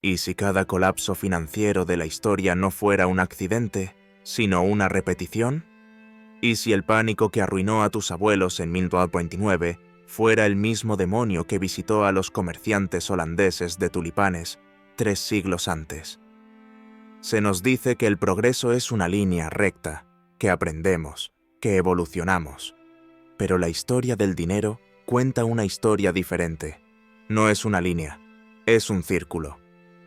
¿Y si cada colapso financiero de la historia no fuera un accidente, sino una repetición? ¿Y si el pánico que arruinó a tus abuelos en 1229 fuera el mismo demonio que visitó a los comerciantes holandeses de tulipanes 3 siglos antes? Se nos dice que el progreso es una línea recta, que aprendemos, que evolucionamos. Pero la historia del dinero cuenta una historia diferente. No es una línea, es un círculo.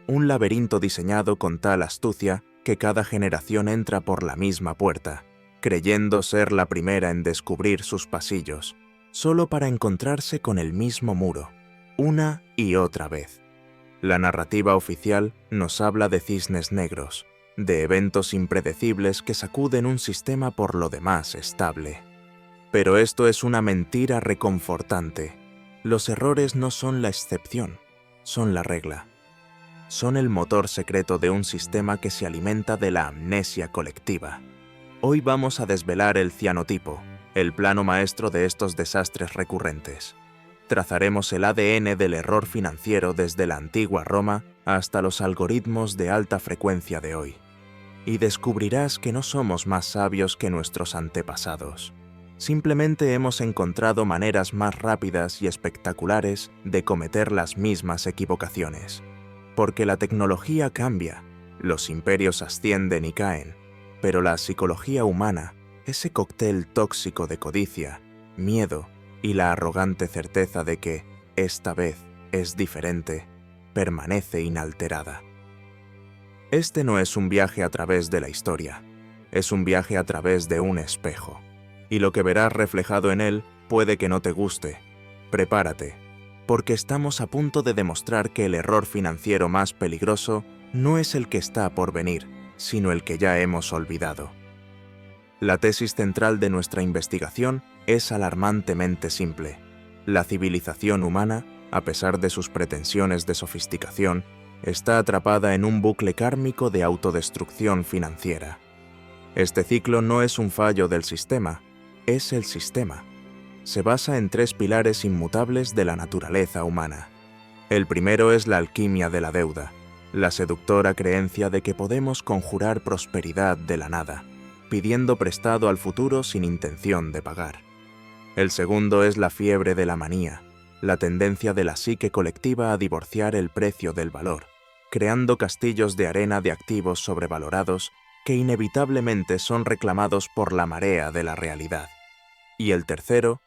Un laberinto diseñado con tal astucia que cada generación entra por la misma puerta, creyendo ser la primera en descubrir sus pasillos, solo para encontrarse con el mismo muro, una y otra vez. La narrativa oficial nos habla de cisnes negros, de eventos impredecibles que sacuden un sistema por lo demás estable. Pero esto es una mentira reconfortante. Los errores no son la excepción, son la regla. Son el motor secreto de un sistema que se alimenta de la amnesia colectiva. Hoy vamos a desvelar el cianotipo, el plano maestro de estos desastres recurrentes. Trazaremos el ADN del error financiero desde la antigua Roma hasta los algoritmos de alta frecuencia de hoy. Y descubrirás que no somos más sabios que nuestros antepasados. Simplemente hemos encontrado maneras más rápidas y espectaculares de cometer las mismas equivocaciones. Porque la tecnología cambia, los imperios ascienden y caen, pero la psicología humana, ese cóctel tóxico de codicia, miedo y la arrogante certeza de que, esta vez, es diferente, permanece inalterada. Este no es un viaje a través de la historia, es un viaje a través de un espejo. Y lo que verás reflejado en él puede que no te guste. Prepárate, porque estamos a punto de demostrar que el error financiero más peligroso no es el que está por venir, sino el que ya hemos olvidado. La tesis central de nuestra investigación es alarmantemente simple. La civilización humana, a pesar de sus pretensiones de sofisticación, está atrapada en un bucle kármico de autodestrucción financiera. Este ciclo no es un fallo del sistema, es el sistema. Se basa en 3 pilares inmutables de la naturaleza humana. El primero es la alquimia de la deuda, la seductora creencia de que podemos conjurar prosperidad de la nada, pidiendo prestado al futuro sin intención de pagar. El segundo es la fiebre de la manía, la tendencia de la psique colectiva a divorciar el precio del valor, creando castillos de arena de activos sobrevalorados que inevitablemente son reclamados por la marea de la realidad. Y el tercero,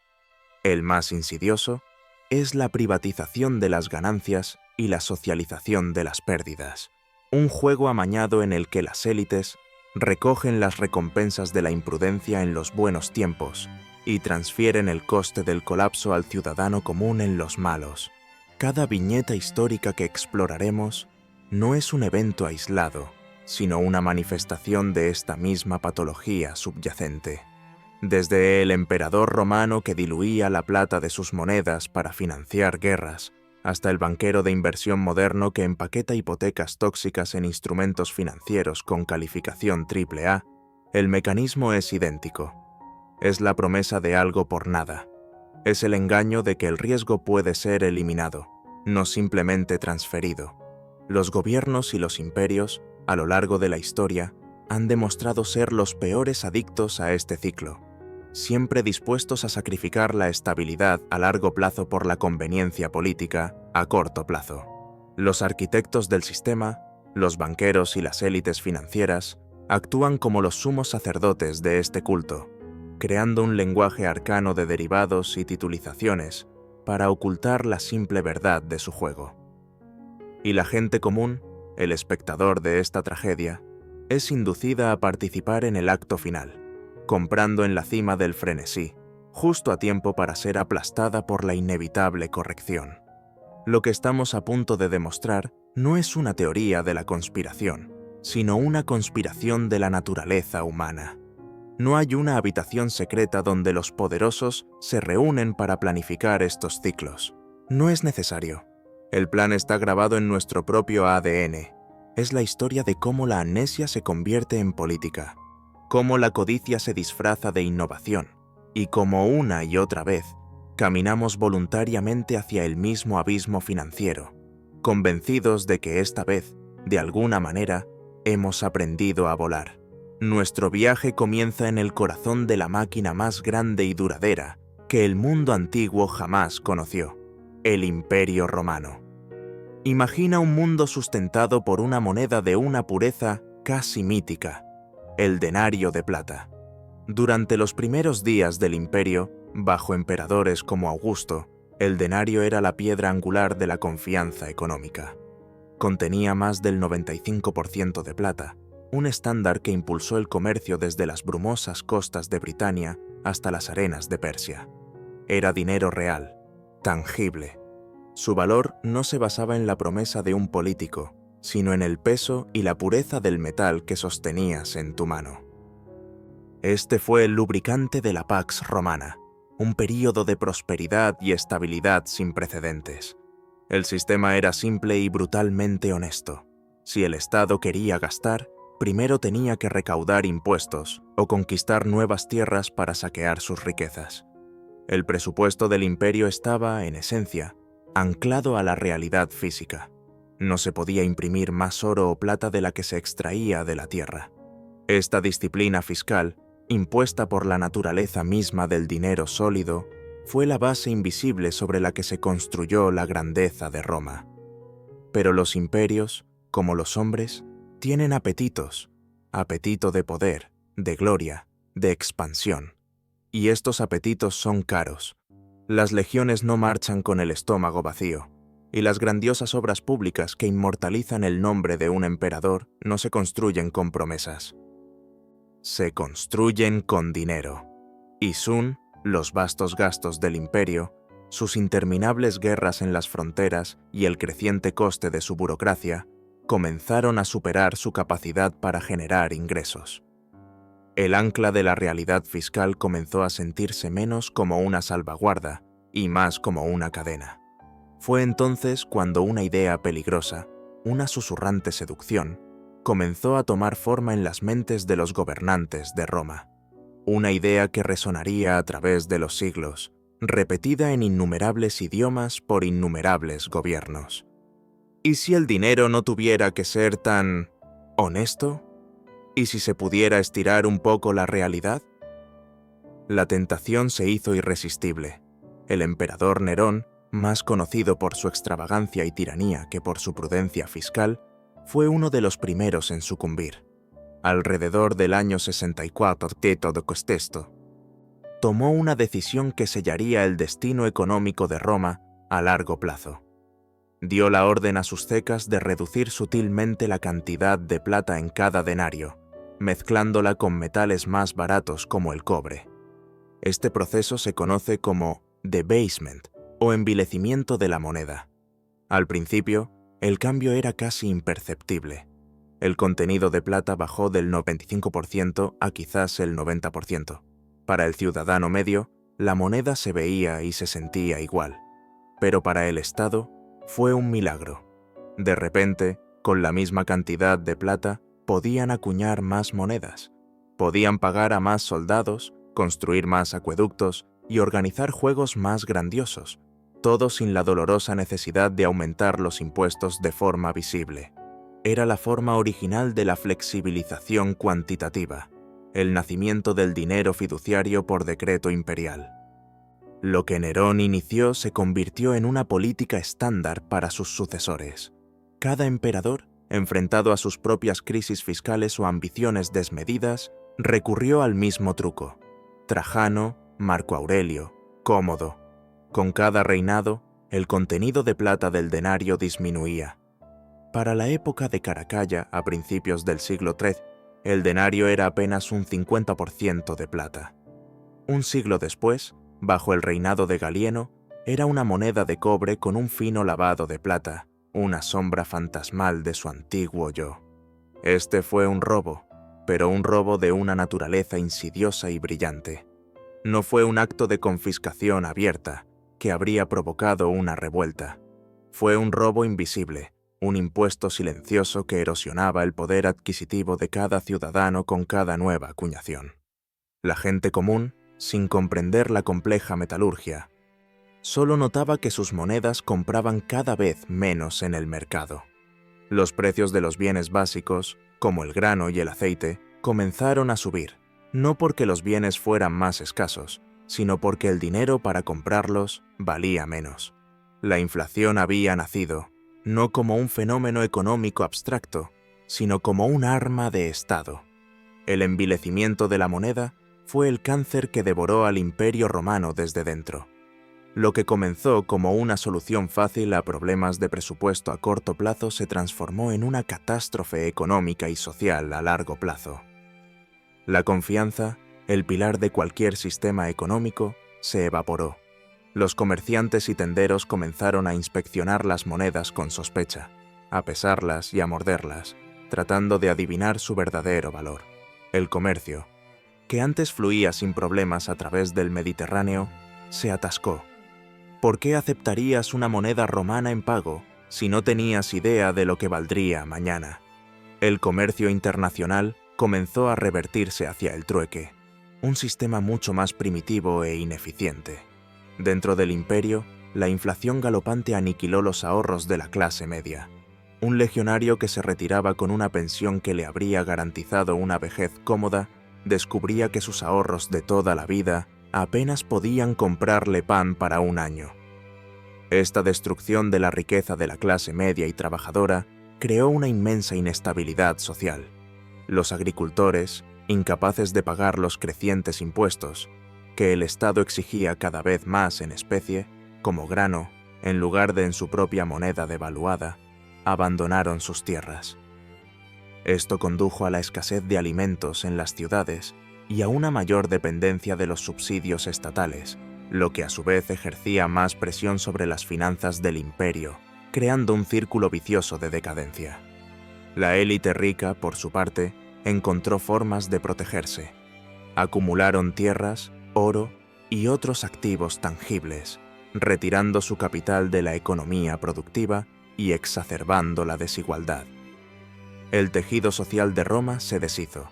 el más insidioso, es la privatización de las ganancias y la socialización de las pérdidas, un juego amañado en el que las élites recogen las recompensas de la imprudencia en los buenos tiempos y transfieren el coste del colapso al ciudadano común en los malos. Cada viñeta histórica que exploraremos no es un evento aislado, sino una manifestación de esta misma patología subyacente. Desde el emperador romano que diluía la plata de sus monedas para financiar guerras, hasta el banquero de inversión moderno que empaqueta hipotecas tóxicas en instrumentos financieros con calificación AAA, el mecanismo es idéntico. Es la promesa de algo por nada. Es el engaño de que el riesgo puede ser eliminado, no simplemente transferido. Los gobiernos y los imperios, a lo largo de la historia, han demostrado ser los peores adictos a este ciclo, siempre dispuestos a sacrificar la estabilidad a largo plazo por la conveniencia política a corto plazo. Los arquitectos del sistema, los banqueros y las élites financieras, actúan como los sumos sacerdotes de este culto, creando un lenguaje arcano de derivados y titulizaciones para ocultar la simple verdad de su juego. Y la gente común, el espectador de esta tragedia, es inducida a participar en el acto final, comprando en la cima del frenesí, justo a tiempo para ser aplastada por la inevitable corrección. Lo que estamos a punto de demostrar no es una teoría de la conspiración, sino una conspiración de la naturaleza humana. No hay una habitación secreta donde los poderosos se reúnen para planificar estos ciclos. No es necesario. El plan está grabado en nuestro propio ADN. Es la historia de cómo la amnesia se convierte en política, cómo la codicia se disfraza de innovación, y cómo una y otra vez caminamos voluntariamente hacia el mismo abismo financiero, convencidos de que esta vez, de alguna manera, hemos aprendido a volar. Nuestro viaje comienza en el corazón de la máquina más grande y duradera que el mundo antiguo jamás conoció, el Imperio Romano. Imagina un mundo sustentado por una moneda de una pureza casi mítica, el denario de plata. Durante los primeros días del imperio, bajo emperadores como Augusto, el denario era la piedra angular de la confianza económica. Contenía más del 95% de plata, un estándar que impulsó el comercio desde las brumosas costas de Britania hasta las arenas de Persia. Era dinero real, tangible. Su valor no se basaba en la promesa de un político, sino en el peso y la pureza del metal que sostenías en tu mano. Este fue el lubricante de la Pax Romana, un período de prosperidad y estabilidad sin precedentes. El sistema era simple y brutalmente honesto. Si el Estado quería gastar, primero tenía que recaudar impuestos o conquistar nuevas tierras para saquear sus riquezas. El presupuesto del imperio estaba, en esencia, anclado a la realidad física. No se podía imprimir más oro o plata de la que se extraía de la tierra. Esta disciplina fiscal, impuesta por la naturaleza misma del dinero sólido, fue la base invisible sobre la que se construyó la grandeza de Roma. Pero los imperios, como los hombres, tienen apetitos, apetito de poder, de gloria, de expansión. Y estos apetitos son caros. Las legiones no marchan con el estómago vacío, y las grandiosas obras públicas que inmortalizan el nombre de un emperador no se construyen con promesas. Se construyen con dinero. Y Sun, los vastos gastos del imperio, sus interminables guerras en las fronteras y el creciente coste de su burocracia, comenzaron a superar su capacidad para generar ingresos. El ancla de la realidad fiscal comenzó a sentirse menos como una salvaguarda y más como una cadena. Fue entonces cuando una idea peligrosa, una susurrante seducción, comenzó a tomar forma en las mentes de los gobernantes de Roma. Una idea que resonaría a través de los siglos, repetida en innumerables idiomas por innumerables gobiernos. ¿Y si el dinero no tuviera que ser tan honesto? ¿Y si se pudiera estirar un poco la realidad? La tentación se hizo irresistible. El emperador Nerón, más conocido por su extravagancia y tiranía que por su prudencia fiscal, fue uno de los primeros en sucumbir. Alrededor del año 64 d.C., tomó una decisión que sellaría el destino económico de Roma a largo plazo. Dio la orden a sus cecas de reducir sutilmente la cantidad de plata en cada denario, mezclándola con metales más baratos como el cobre. Este proceso se conoce como debasement o envilecimiento de la moneda. Al principio, el cambio era casi imperceptible. El contenido de plata bajó del 95% a quizás el 90%. Para el ciudadano medio, la moneda se veía y se sentía igual. Pero para el Estado, fue un milagro. De repente, con la misma cantidad de plata, podían acuñar más monedas. Podían pagar a más soldados, construir más acueductos y organizar juegos más grandiosos, todo sin la dolorosa necesidad de aumentar los impuestos de forma visible. Era la forma original de la flexibilización cuantitativa, el nacimiento del dinero fiduciario por decreto imperial. Lo que Nerón inició se convirtió en una política estándar para sus sucesores. Cada emperador, enfrentado a sus propias crisis fiscales o ambiciones desmedidas, recurrió al mismo truco. Trajano, Marco Aurelio, Cómodo. Con cada reinado, el contenido de plata del denario disminuía. Para la época de Caracalla, a principios del siglo III, el denario era apenas un 50% de plata. Un siglo después, bajo el reinado de Galieno, era una moneda de cobre con un fino lavado de plata, una sombra fantasmal de su antiguo yo. Este fue un robo, pero un robo de una naturaleza insidiosa y brillante. No fue un acto de confiscación abierta, que habría provocado una revuelta. Fue un robo invisible, un impuesto silencioso que erosionaba el poder adquisitivo de cada ciudadano con cada nueva acuñación. La gente común, sin comprender la compleja metalurgia, solo notaba que sus monedas compraban cada vez menos en el mercado. Los precios de los bienes básicos, como el grano y el aceite, comenzaron a subir, no porque los bienes fueran más escasos, sino porque el dinero para comprarlos valía menos. La inflación había nacido, no como un fenómeno económico abstracto, sino como un arma de Estado. El envilecimiento de la moneda fue el cáncer que devoró al Imperio Romano desde dentro. Lo que comenzó como una solución fácil a problemas de presupuesto a corto plazo se transformó en una catástrofe económica y social a largo plazo. La confianza, el pilar de cualquier sistema económico, se evaporó. Los comerciantes y tenderos comenzaron a inspeccionar las monedas con sospecha, a pesarlas y a morderlas, tratando de adivinar su verdadero valor. El comercio, que antes fluía sin problemas a través del Mediterráneo, se atascó. ¿Por qué aceptarías una moneda romana en pago si no tenías idea de lo que valdría mañana? El comercio internacional comenzó a revertirse hacia el trueque, un sistema mucho más primitivo e ineficiente. Dentro del imperio, la inflación galopante aniquiló los ahorros de la clase media. Un legionario que se retiraba con una pensión que le habría garantizado una vejez cómoda, descubría que sus ahorros de toda la vida apenas podían comprarle pan para un año. Esta destrucción de la riqueza de la clase media y trabajadora creó una inmensa inestabilidad social. Los agricultores, incapaces de pagar los crecientes impuestos, que el Estado exigía cada vez más en especie, como grano, en lugar de en su propia moneda devaluada, abandonaron sus tierras. Esto condujo a la escasez de alimentos en las ciudades y a una mayor dependencia de los subsidios estatales, lo que a su vez ejercía más presión sobre las finanzas del imperio, creando un círculo vicioso de decadencia. La élite rica, por su parte, encontró formas de protegerse. Acumularon tierras, oro y otros activos tangibles, retirando su capital de la economía productiva y exacerbando la desigualdad. El tejido social de Roma se deshizo.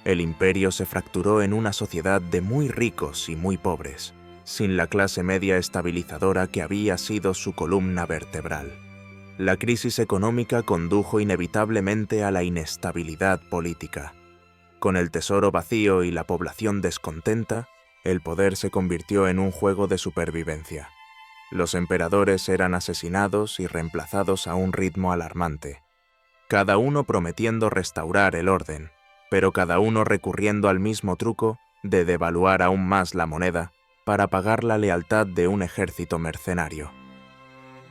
El imperio se fracturó en una sociedad de muy ricos y muy pobres, sin la clase media estabilizadora que había sido su columna vertebral. La crisis económica condujo inevitablemente a la inestabilidad política. Con el tesoro vacío y la población descontenta, el poder se convirtió en un juego de supervivencia. Los emperadores eran asesinados y reemplazados a un ritmo alarmante, cada uno prometiendo restaurar el orden, pero cada uno recurriendo al mismo truco de devaluar aún más la moneda para pagar la lealtad de un ejército mercenario.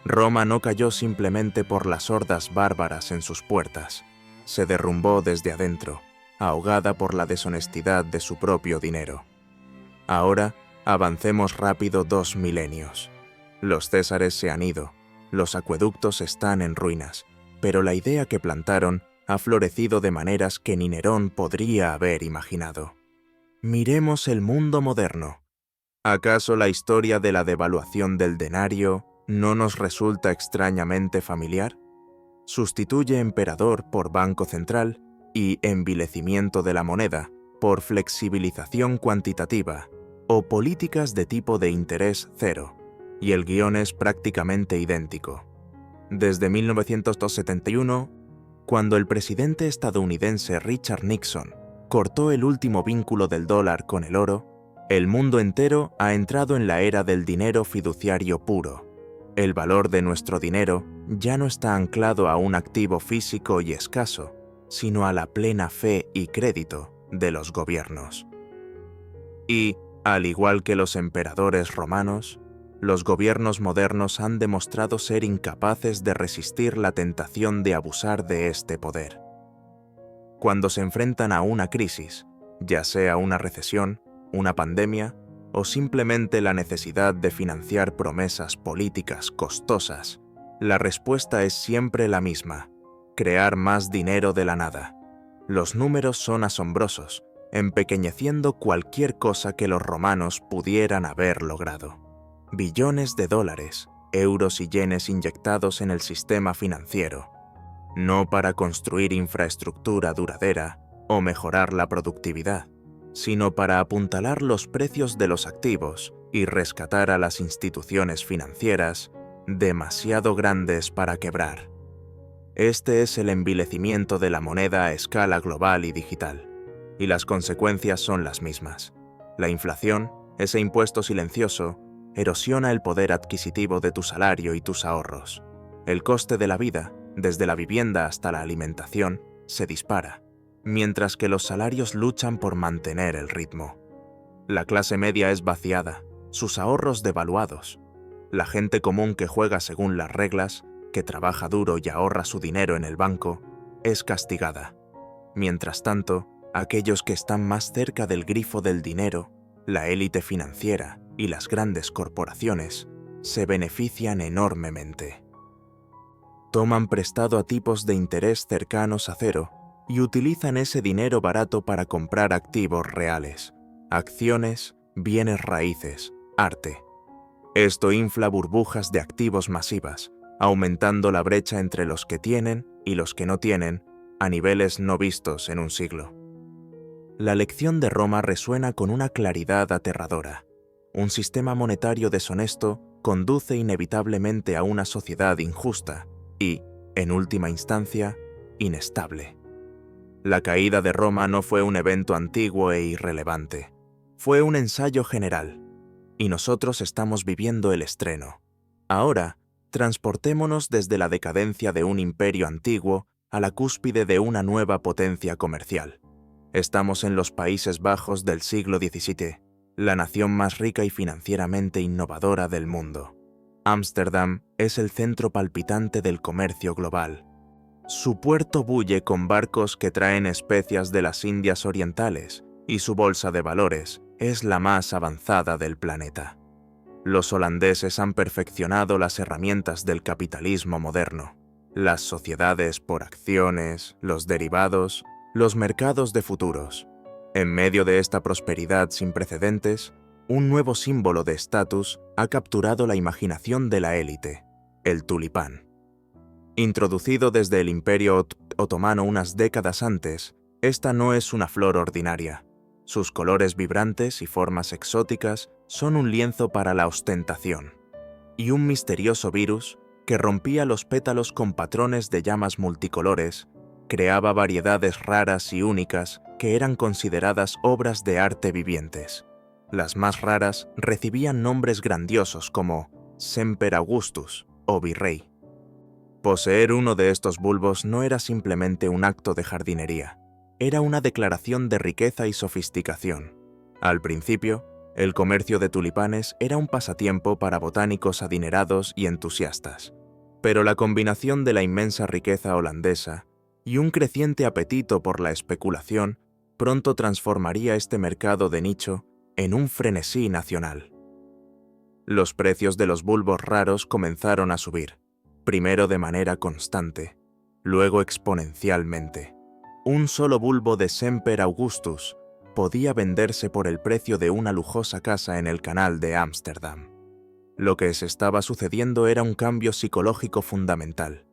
Roma no cayó simplemente por las hordas bárbaras en sus puertas, se derrumbó desde adentro, ahogada por la deshonestidad de su propio dinero. Ahora, avancemos rápido 2 milenios. Los césares se han ido, los acueductos están en ruinas, pero la idea que plantaron ha florecido de maneras que ni Nerón podría haber imaginado. Miremos el mundo moderno. ¿Acaso la historia de la devaluación del denario no nos resulta extrañamente familiar? Sustituye emperador por banco central y envilecimiento de la moneda por flexibilización cuantitativa o políticas de tipo de interés cero, y el guión es prácticamente idéntico. Desde 1971, cuando el presidente estadounidense Richard Nixon cortó el último vínculo del dólar con el oro, el mundo entero ha entrado en la era del dinero fiduciario puro. El valor de nuestro dinero ya no está anclado a un activo físico y escaso, sino a la plena fe y crédito de los gobiernos. Y, al igual que los emperadores romanos, los gobiernos modernos han demostrado ser incapaces de resistir la tentación de abusar de este poder. Cuando se enfrentan a una crisis, ya sea una recesión, una pandemia o simplemente la necesidad de financiar promesas políticas costosas, la respuesta es siempre la misma: crear más dinero de la nada. Los números son asombrosos, empequeñeciendo cualquier cosa que los romanos pudieran haber logrado. Billones de dólares, euros y yenes inyectados en el sistema financiero, no para construir infraestructura duradera o mejorar la productividad, sino para apuntalar los precios de los activos y rescatar a las instituciones financieras demasiado grandes para quebrar. Este es el envilecimiento de la moneda a escala global y digital, y las consecuencias son las mismas. La inflación, ese impuesto silencioso, erosiona el poder adquisitivo de tu salario y tus ahorros. El coste de la vida, desde la vivienda hasta la alimentación, se dispara, mientras que los salarios luchan por mantener el ritmo. La clase media es vaciada, sus ahorros devaluados. La gente común que juega según las reglas, que trabaja duro y ahorra su dinero en el banco, es castigada. Mientras tanto, aquellos que están más cerca del grifo del dinero, la élite financiera y las grandes corporaciones, se benefician enormemente. Toman prestado a tipos de interés cercanos a cero y utilizan ese dinero barato para comprar activos reales, acciones, bienes raíces, arte. Esto infla burbujas de activos masivas, aumentando la brecha entre los que tienen y los que no tienen a niveles no vistos en un siglo. La lección de Roma resuena con una claridad aterradora. Un sistema monetario deshonesto conduce inevitablemente a una sociedad injusta y, en última instancia, inestable. La caída de Roma no fue un evento antiguo e irrelevante. Fue un ensayo general, y nosotros estamos viviendo el estreno. Ahora, transportémonos desde la decadencia de un imperio antiguo a la cúspide de una nueva potencia comercial. Estamos en los Países Bajos del siglo XVII, la nación más rica y financieramente innovadora del mundo. Ámsterdam es el centro palpitante del comercio global. Su puerto bulle con barcos que traen especias de las Indias Orientales y su bolsa de valores es la más avanzada del planeta. Los holandeses han perfeccionado las herramientas del capitalismo moderno, las sociedades por acciones, los derivados, los mercados de futuros. En medio de esta prosperidad sin precedentes, un nuevo símbolo de estatus ha capturado la imaginación de la élite, el tulipán. Introducido desde el Imperio Otomano unas décadas antes, esta no es una flor ordinaria. Sus colores vibrantes y formas exóticas son un lienzo para la ostentación. Y un misterioso virus, que rompía los pétalos con patrones de llamas multicolores, creaba variedades raras y únicas que eran consideradas obras de arte vivientes. Las más raras recibían nombres grandiosos como Semper Augustus o Virrey. Poseer uno de estos bulbos no era simplemente un acto de jardinería, era una declaración de riqueza y sofisticación. Al principio, el comercio de tulipanes era un pasatiempo para botánicos adinerados y entusiastas, pero la combinación de la inmensa riqueza holandesa y un creciente apetito por la especulación pronto transformaría este mercado de nicho en un frenesí nacional. Los precios de los bulbos raros comenzaron a subir, primero de manera constante, luego exponencialmente. Un solo bulbo de Semper Augustus podía venderse por el precio de una lujosa casa en el canal de Ámsterdam. Lo que se estaba sucediendo era un cambio psicológico fundamental.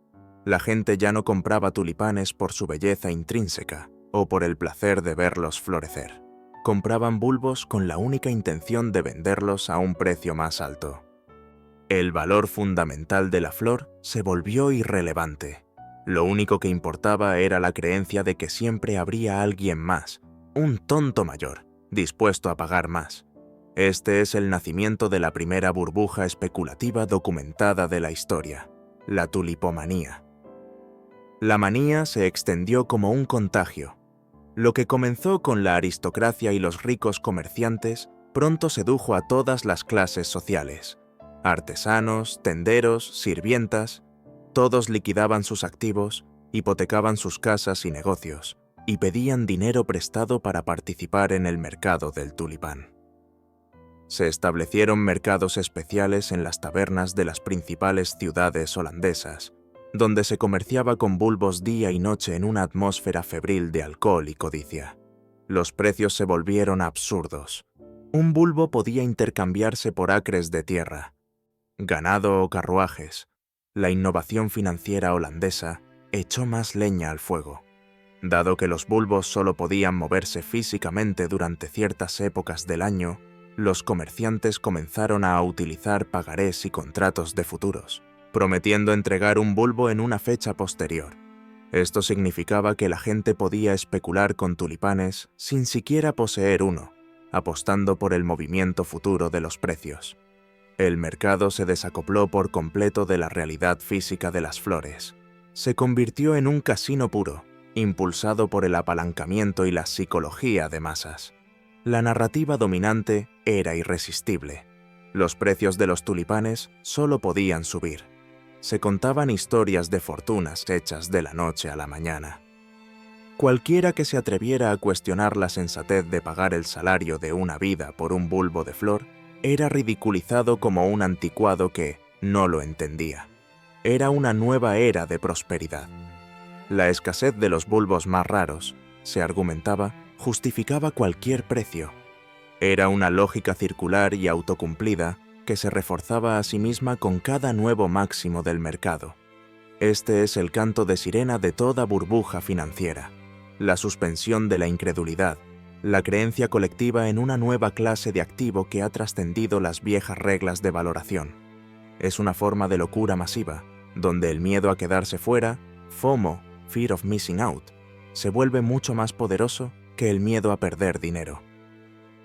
La gente ya no compraba tulipanes por su belleza intrínseca o por el placer de verlos florecer. Compraban bulbos con la única intención de venderlos a un precio más alto. El valor fundamental de la flor se volvió irrelevante. Lo único que importaba era la creencia de que siempre habría alguien más, un tonto mayor, dispuesto a pagar más. Este es el nacimiento de la primera burbuja especulativa documentada de la historia, la tulipomanía. La manía se extendió como un contagio. Lo que comenzó con la aristocracia y los ricos comerciantes pronto sedujo a todas las clases sociales. Artesanos, tenderos, sirvientas, todos liquidaban sus activos, hipotecaban sus casas y negocios, y pedían dinero prestado para participar en el mercado del tulipán. Se establecieron mercados especiales en las tabernas de las principales ciudades holandesas, donde se comerciaba con bulbos día y noche en una atmósfera febril de alcohol y codicia. Los precios se volvieron absurdos. Un bulbo podía intercambiarse por acres de tierra, ganado o carruajes. La innovación financiera holandesa echó más leña al fuego. Dado que los bulbos solo podían moverse físicamente durante ciertas épocas del año, los comerciantes comenzaron a utilizar pagarés y contratos de futuros, prometiendo entregar un bulbo en una fecha posterior. Esto significaba que la gente podía especular con tulipanes sin siquiera poseer uno, apostando por el movimiento futuro de los precios. El mercado se desacopló por completo de la realidad física de las flores. Se convirtió en un casino puro, impulsado por el apalancamiento y la psicología de masas. La narrativa dominante era irresistible. Los precios de los tulipanes solo podían subir. Se contaban historias de fortunas hechas de la noche a la mañana. Cualquiera que se atreviera a cuestionar la sensatez de pagar el salario de una vida por un bulbo de flor era ridiculizado como un anticuado que no lo entendía. Era una nueva era de prosperidad. La escasez de los bulbos más raros, se argumentaba, justificaba cualquier precio. Era una lógica circular y autocumplida que se reforzaba a sí misma con cada nuevo máximo del mercado. Este es el canto de sirena de toda burbuja financiera, la suspensión de la incredulidad, la creencia colectiva en una nueva clase de activo que ha trascendido las viejas reglas de valoración. Es una forma de locura masiva, donde el miedo a quedarse fuera, FOMO, Fear of Missing Out, se vuelve mucho más poderoso que el miedo a perder dinero.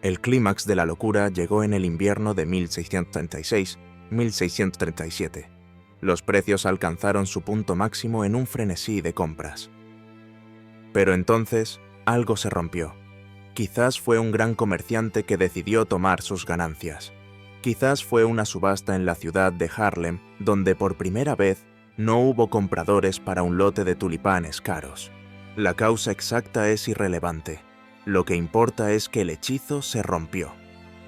El clímax de la locura llegó en el invierno de 1636-1637. Los precios alcanzaron su punto máximo en un frenesí de compras. Pero entonces, algo se rompió. Quizás fue un gran comerciante que decidió tomar sus ganancias. Quizás fue una subasta en la ciudad de Harlem, donde por primera vez no hubo compradores para un lote de tulipanes caros. La causa exacta es irrelevante. Lo que importa es que el hechizo se rompió.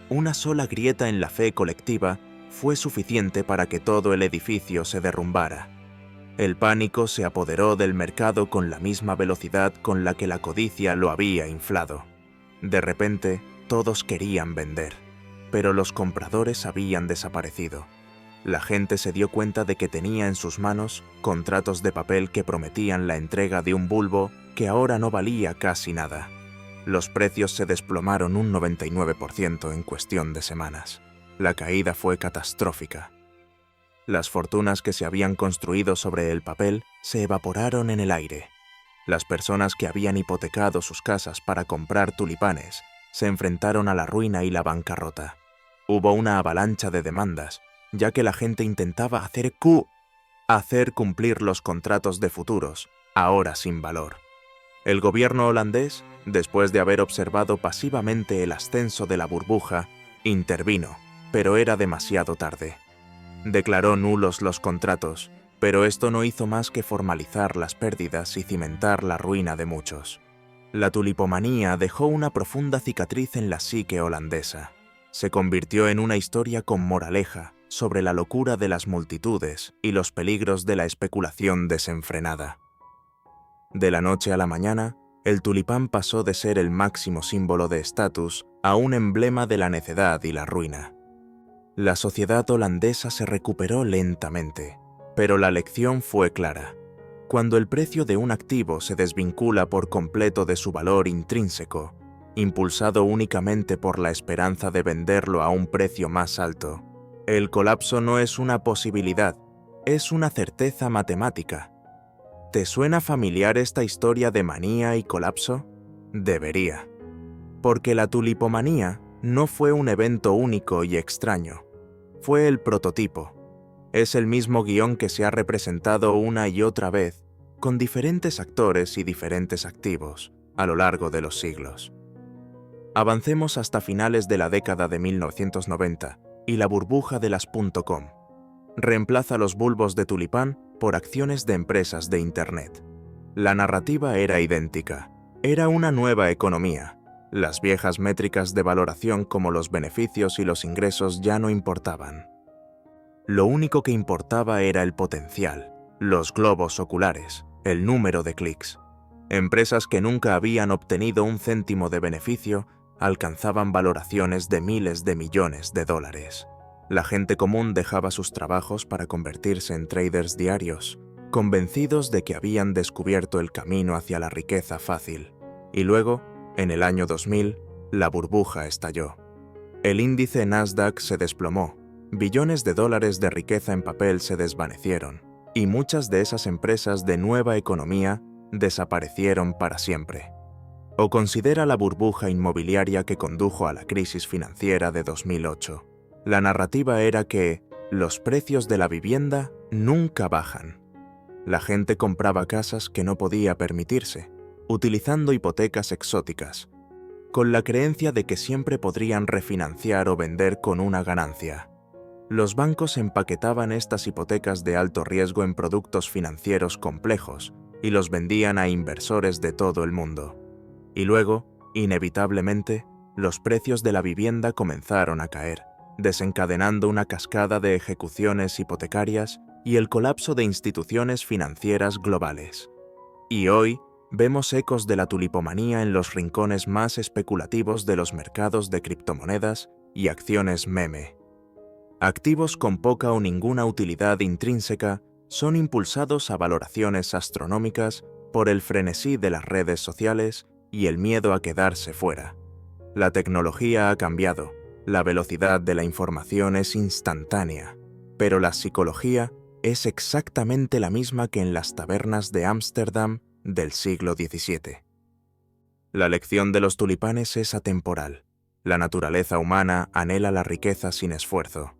Una sola grieta en la fe colectiva fue suficiente para que todo el edificio se derrumbara. El pánico se apoderó del mercado con la misma velocidad con la que la codicia lo había inflado. De repente, todos querían vender, pero los compradores habían desaparecido. La gente se dio cuenta de que tenía en sus manos contratos de papel que prometían la entrega de un bulbo que ahora no valía casi nada. Los precios se desplomaron un 99% en cuestión de semanas. La caída fue catastrófica. Las fortunas que se habían construido sobre el papel se evaporaron en el aire. Las personas que habían hipotecado sus casas para comprar tulipanes se enfrentaron a la ruina y la bancarrota. Hubo una avalancha de demandas, ya que la gente intentaba hacer cumplir los contratos de futuros, ahora sin valor. El gobierno holandés, después de haber observado pasivamente el ascenso de la burbuja, intervino, pero era demasiado tarde. Declaró nulos los contratos, pero esto no hizo más que formalizar las pérdidas y cimentar la ruina de muchos. La tulipomanía dejó una profunda cicatriz en la psique holandesa. Se convirtió en una historia con moraleja sobre la locura de las multitudes y los peligros de la especulación desenfrenada. De la noche a la mañana, el tulipán pasó de ser el máximo símbolo de estatus a un emblema de la necedad y la ruina. La sociedad holandesa se recuperó lentamente, pero la lección fue clara. Cuando el precio de un activo se desvincula por completo de su valor intrínseco, impulsado únicamente por la esperanza de venderlo a un precio más alto, el colapso no es una posibilidad, es una certeza matemática. ¿Te suena familiar esta historia de manía y colapso? Debería. Porque la tulipomanía no fue un evento único y extraño. Fue el prototipo. Es el mismo guión que se ha representado una y otra vez, con diferentes actores y diferentes activos, a lo largo de los siglos. Avancemos hasta finales de la década de 1990 y la burbuja de las .com. Reemplaza los bulbos de tulipán por acciones de empresas de Internet. La narrativa era idéntica. Era una nueva economía. Las viejas métricas de valoración como los beneficios y los ingresos ya no importaban. Lo único que importaba era el potencial, los globos oculares, el número de clics. Empresas que nunca habían obtenido un céntimo de beneficio alcanzaban valoraciones de miles de millones de dólares. La gente común dejaba sus trabajos para convertirse en traders diarios, convencidos de que habían descubierto el camino hacia la riqueza fácil. Y luego, en el año 2000, la burbuja estalló. El índice Nasdaq se desplomó, billones de dólares de riqueza en papel se desvanecieron, y muchas de esas empresas de nueva economía desaparecieron para siempre. O considera la burbuja inmobiliaria que condujo a la crisis financiera de 2008. La narrativa era que los precios de la vivienda nunca bajan. La gente compraba casas que no podía permitirse, utilizando hipotecas exóticas, con la creencia de que siempre podrían refinanciar o vender con una ganancia. Los bancos empaquetaban estas hipotecas de alto riesgo en productos financieros complejos y los vendían a inversores de todo el mundo. Y luego, inevitablemente, los precios de la vivienda comenzaron a caer, desencadenando una cascada de ejecuciones hipotecarias y el colapso de instituciones financieras globales. Y hoy, vemos ecos de la tulipomanía en los rincones más especulativos de los mercados de criptomonedas y acciones meme. Activos con poca o ninguna utilidad intrínseca son impulsados a valoraciones astronómicas por el frenesí de las redes sociales y el miedo a quedarse fuera. La tecnología ha cambiado, la velocidad de la información es instantánea, pero la psicología es exactamente la misma que en las tabernas de Ámsterdam del siglo XVII. La lección de los tulipanes es atemporal. La naturaleza humana anhela la riqueza sin esfuerzo,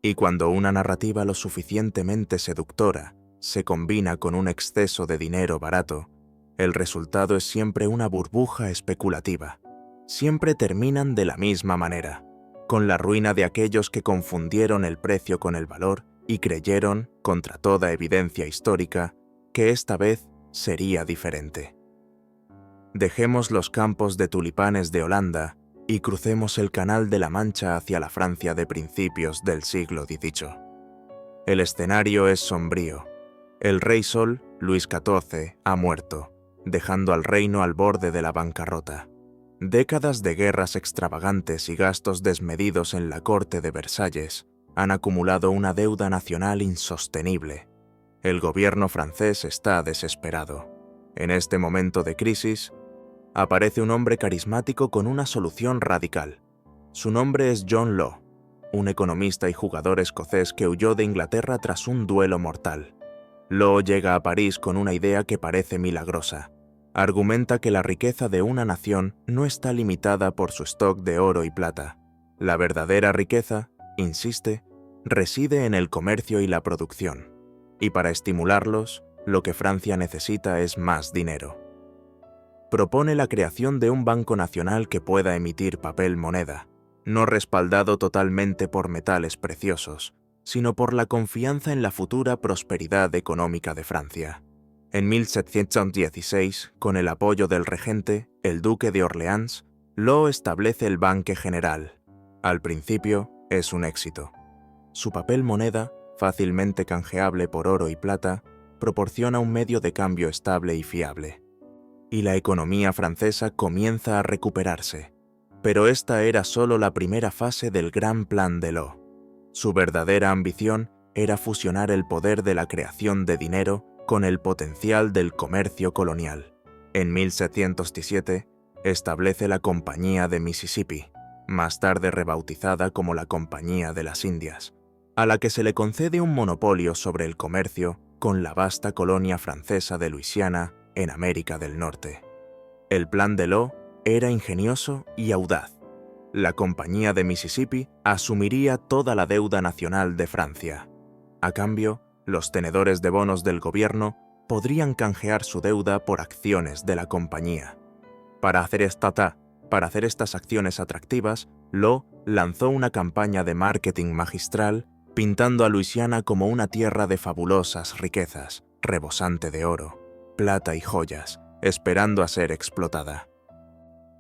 y cuando una narrativa lo suficientemente seductora se combina con un exceso de dinero barato, el resultado es siempre una burbuja especulativa. Siempre terminan de la misma manera, con la ruina de aquellos que confundieron el precio con el valor y creyeron, contra toda evidencia histórica, que esta vez sería diferente. Dejemos los campos de tulipanes de Holanda y crucemos el Canal de la Mancha hacia la Francia de principios del siglo XVIII. El escenario es sombrío. El rey Sol, Luis XIV, ha muerto, dejando al reino al borde de la bancarrota. Décadas de guerras extravagantes y gastos desmedidos en la corte de Versalles han acumulado una deuda nacional insostenible. El gobierno francés está desesperado. En este momento de crisis, aparece un hombre carismático con una solución radical. Su nombre es John Law, un economista y jugador escocés que huyó de Inglaterra tras un duelo mortal. Law llega a París con una idea que parece milagrosa. Argumenta que la riqueza de una nación no está limitada por su stock de oro y plata. La verdadera riqueza, insiste, reside en el comercio y la producción. Y para estimularlos, lo que Francia necesita es más dinero. Propone la creación de un banco nacional que pueda emitir papel moneda, no respaldado totalmente por metales preciosos, sino por la confianza en la futura prosperidad económica de Francia. En 1716, con el apoyo del regente, el duque de Orleans, Law establece el Banque General. Al principio, es un éxito. Su papel moneda, fácilmente canjeable por oro y plata, proporciona un medio de cambio estable y fiable. Y la economía francesa comienza a recuperarse. Pero esta era solo la primera fase del gran plan de Law. Su verdadera ambición era fusionar el poder de la creación de dinero con el potencial del comercio colonial. En 1717, establece la Compañía de Mississippi, más tarde rebautizada como la Compañía de las Indias, a la que se le concede un monopolio sobre el comercio con la vasta colonia francesa de Luisiana en América del Norte. El plan de Law era ingenioso y audaz. La Compañía de Mississippi asumiría toda la deuda nacional de Francia. A cambio, los tenedores de bonos del gobierno podrían canjear su deuda por acciones de la compañía. Para hacer estas acciones atractivas, Law lanzó una campaña de marketing magistral pintando a Luisiana como una tierra de fabulosas riquezas, rebosante de oro, plata y joyas, esperando a ser explotada.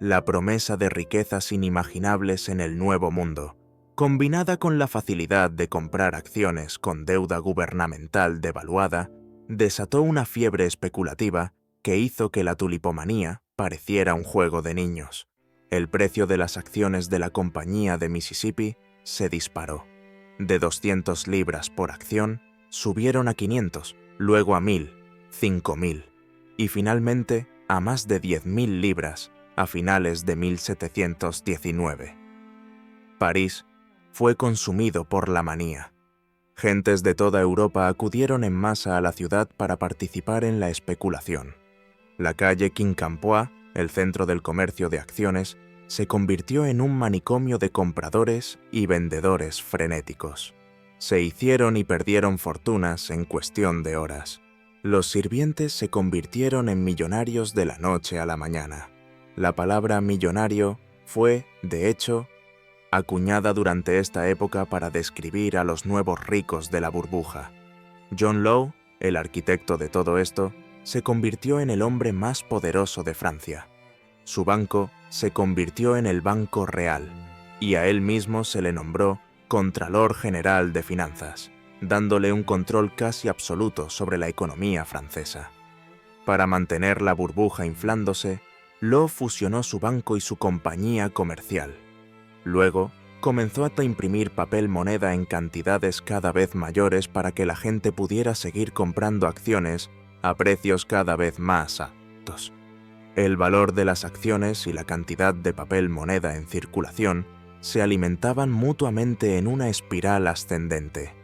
La promesa de riquezas inimaginables en el Nuevo Mundo, combinada con la facilidad de comprar acciones con deuda gubernamental devaluada, desató una fiebre especulativa que hizo que la tulipomanía pareciera un juego de niños. El precio de las acciones de la Compañía de Mississippi se disparó. De 200 libras por acción, subieron a 500, luego a 1000, 5000 y finalmente a más de 10.000 libras a finales de 1719. París fue consumido por la manía. Gentes de toda Europa acudieron en masa a la ciudad para participar en la especulación. La calle Quincampoix, el centro del comercio de acciones, se convirtió en un manicomio de compradores y vendedores frenéticos. Se hicieron y perdieron fortunas en cuestión de horas. Los sirvientes se convirtieron en millonarios de la noche a la mañana. La palabra millonario fue, de hecho, acuñada durante esta época para describir a los nuevos ricos de la burbuja. John Law, el arquitecto de todo esto, se convirtió en el hombre más poderoso de Francia. Su banco se convirtió en el Banco Real, y a él mismo se le nombró Contralor General de Finanzas, dándole un control casi absoluto sobre la economía francesa. Para mantener la burbuja inflándose, Law fusionó su banco y su compañía comercial. Luego, comenzó a imprimir papel moneda en cantidades cada vez mayores para que la gente pudiera seguir comprando acciones a precios cada vez más altos. El valor de las acciones y la cantidad de papel moneda en circulación se alimentaban mutuamente en una espiral ascendente.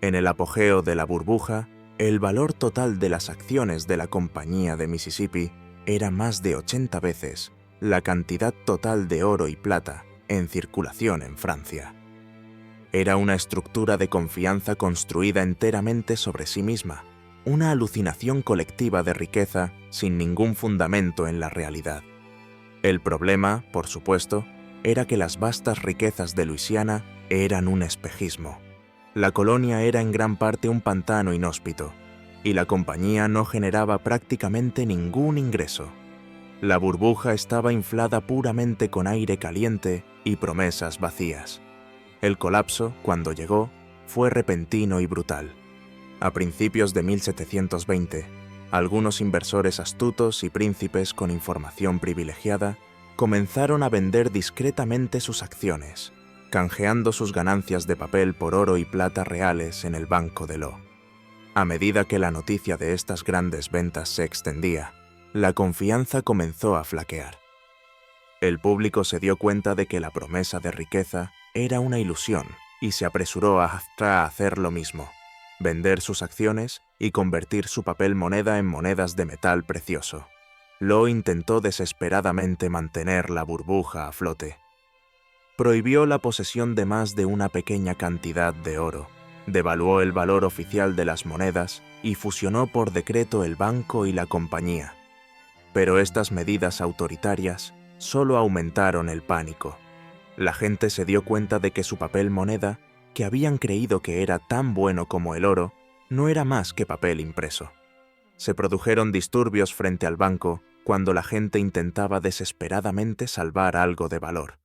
En el apogeo de la burbuja, el valor total de las acciones de la Compañía de Mississippi era más de 80 veces la cantidad total de oro y plata en circulación en Francia. Era una estructura de confianza construida enteramente sobre sí misma, una alucinación colectiva de riqueza sin ningún fundamento en la realidad. El problema, por supuesto, era que las vastas riquezas de Luisiana eran un espejismo. La colonia era en gran parte un pantano inhóspito, y la compañía no generaba prácticamente ningún ingreso. La burbuja estaba inflada puramente con aire caliente y promesas vacías. El colapso, cuando llegó, fue repentino y brutal. A principios de 1720, algunos inversores astutos y príncipes con información privilegiada comenzaron a vender discretamente sus acciones, canjeando sus ganancias de papel por oro y plata reales en el Banco de Law. A medida que la noticia de estas grandes ventas se extendía, la confianza comenzó a flaquear. El público se dio cuenta de que la promesa de riqueza era una ilusión y se apresuró a hacer lo mismo, vender sus acciones y convertir su papel moneda en monedas de metal precioso. Law intentó desesperadamente mantener la burbuja a flote. Prohibió la posesión de más de una pequeña cantidad de oro, devaluó el valor oficial de las monedas y fusionó por decreto el banco y la compañía. Pero estas medidas autoritarias solo aumentaron el pánico. La gente se dio cuenta de que su papel moneda, que habían creído que era tan bueno como el oro, no era más que papel impreso. Se produjeron disturbios frente al banco cuando la gente intentaba desesperadamente salvar algo de valor.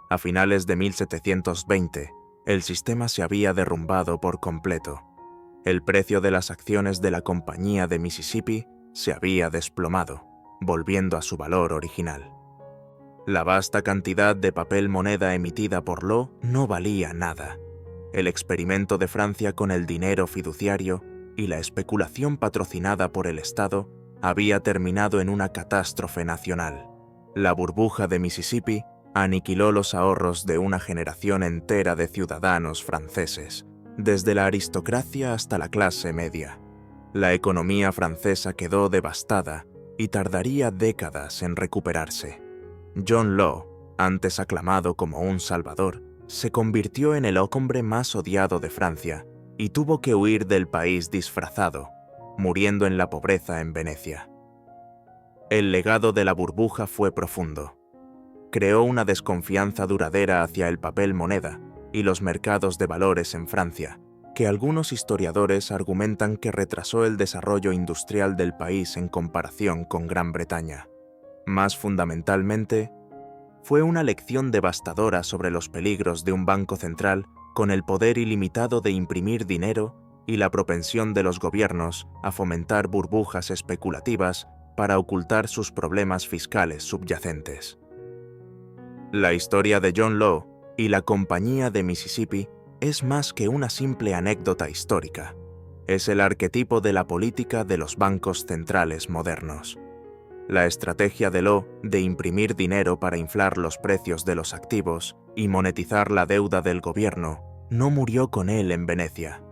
A finales de 1720, el sistema se había derrumbado por completo. El precio de las acciones de la Compañía de Mississippi se había desplomado, volviendo a su valor original. La vasta cantidad de papel moneda emitida por Law no valía nada. El experimento de Francia con el dinero fiduciario y la especulación patrocinada por el Estado había terminado en una catástrofe nacional. La burbuja de Mississippi aniquiló los ahorros de una generación entera de ciudadanos franceses, desde la aristocracia hasta la clase media. La economía francesa quedó devastada y tardaría décadas en recuperarse. John Law, antes aclamado como un salvador, se convirtió en el hombre más odiado de Francia y tuvo que huir del país disfrazado, muriendo en la pobreza en Venecia. El legado de la burbuja fue profundo. Creó una desconfianza duradera hacia el papel moneda y los mercados de valores en Francia, que algunos historiadores argumentan que retrasó el desarrollo industrial del país en comparación con Gran Bretaña. Más fundamentalmente, fue una lección devastadora sobre los peligros de un banco central con el poder ilimitado de imprimir dinero y la propensión de los gobiernos a fomentar burbujas especulativas para ocultar sus problemas fiscales subyacentes. La historia de John Law y la Compañía de Mississippi es más que una simple anécdota histórica. Es el arquetipo de la política de los bancos centrales modernos. La estrategia de Law de imprimir dinero para inflar los precios de los activos y monetizar la deuda del gobierno no murió con él en Venecia.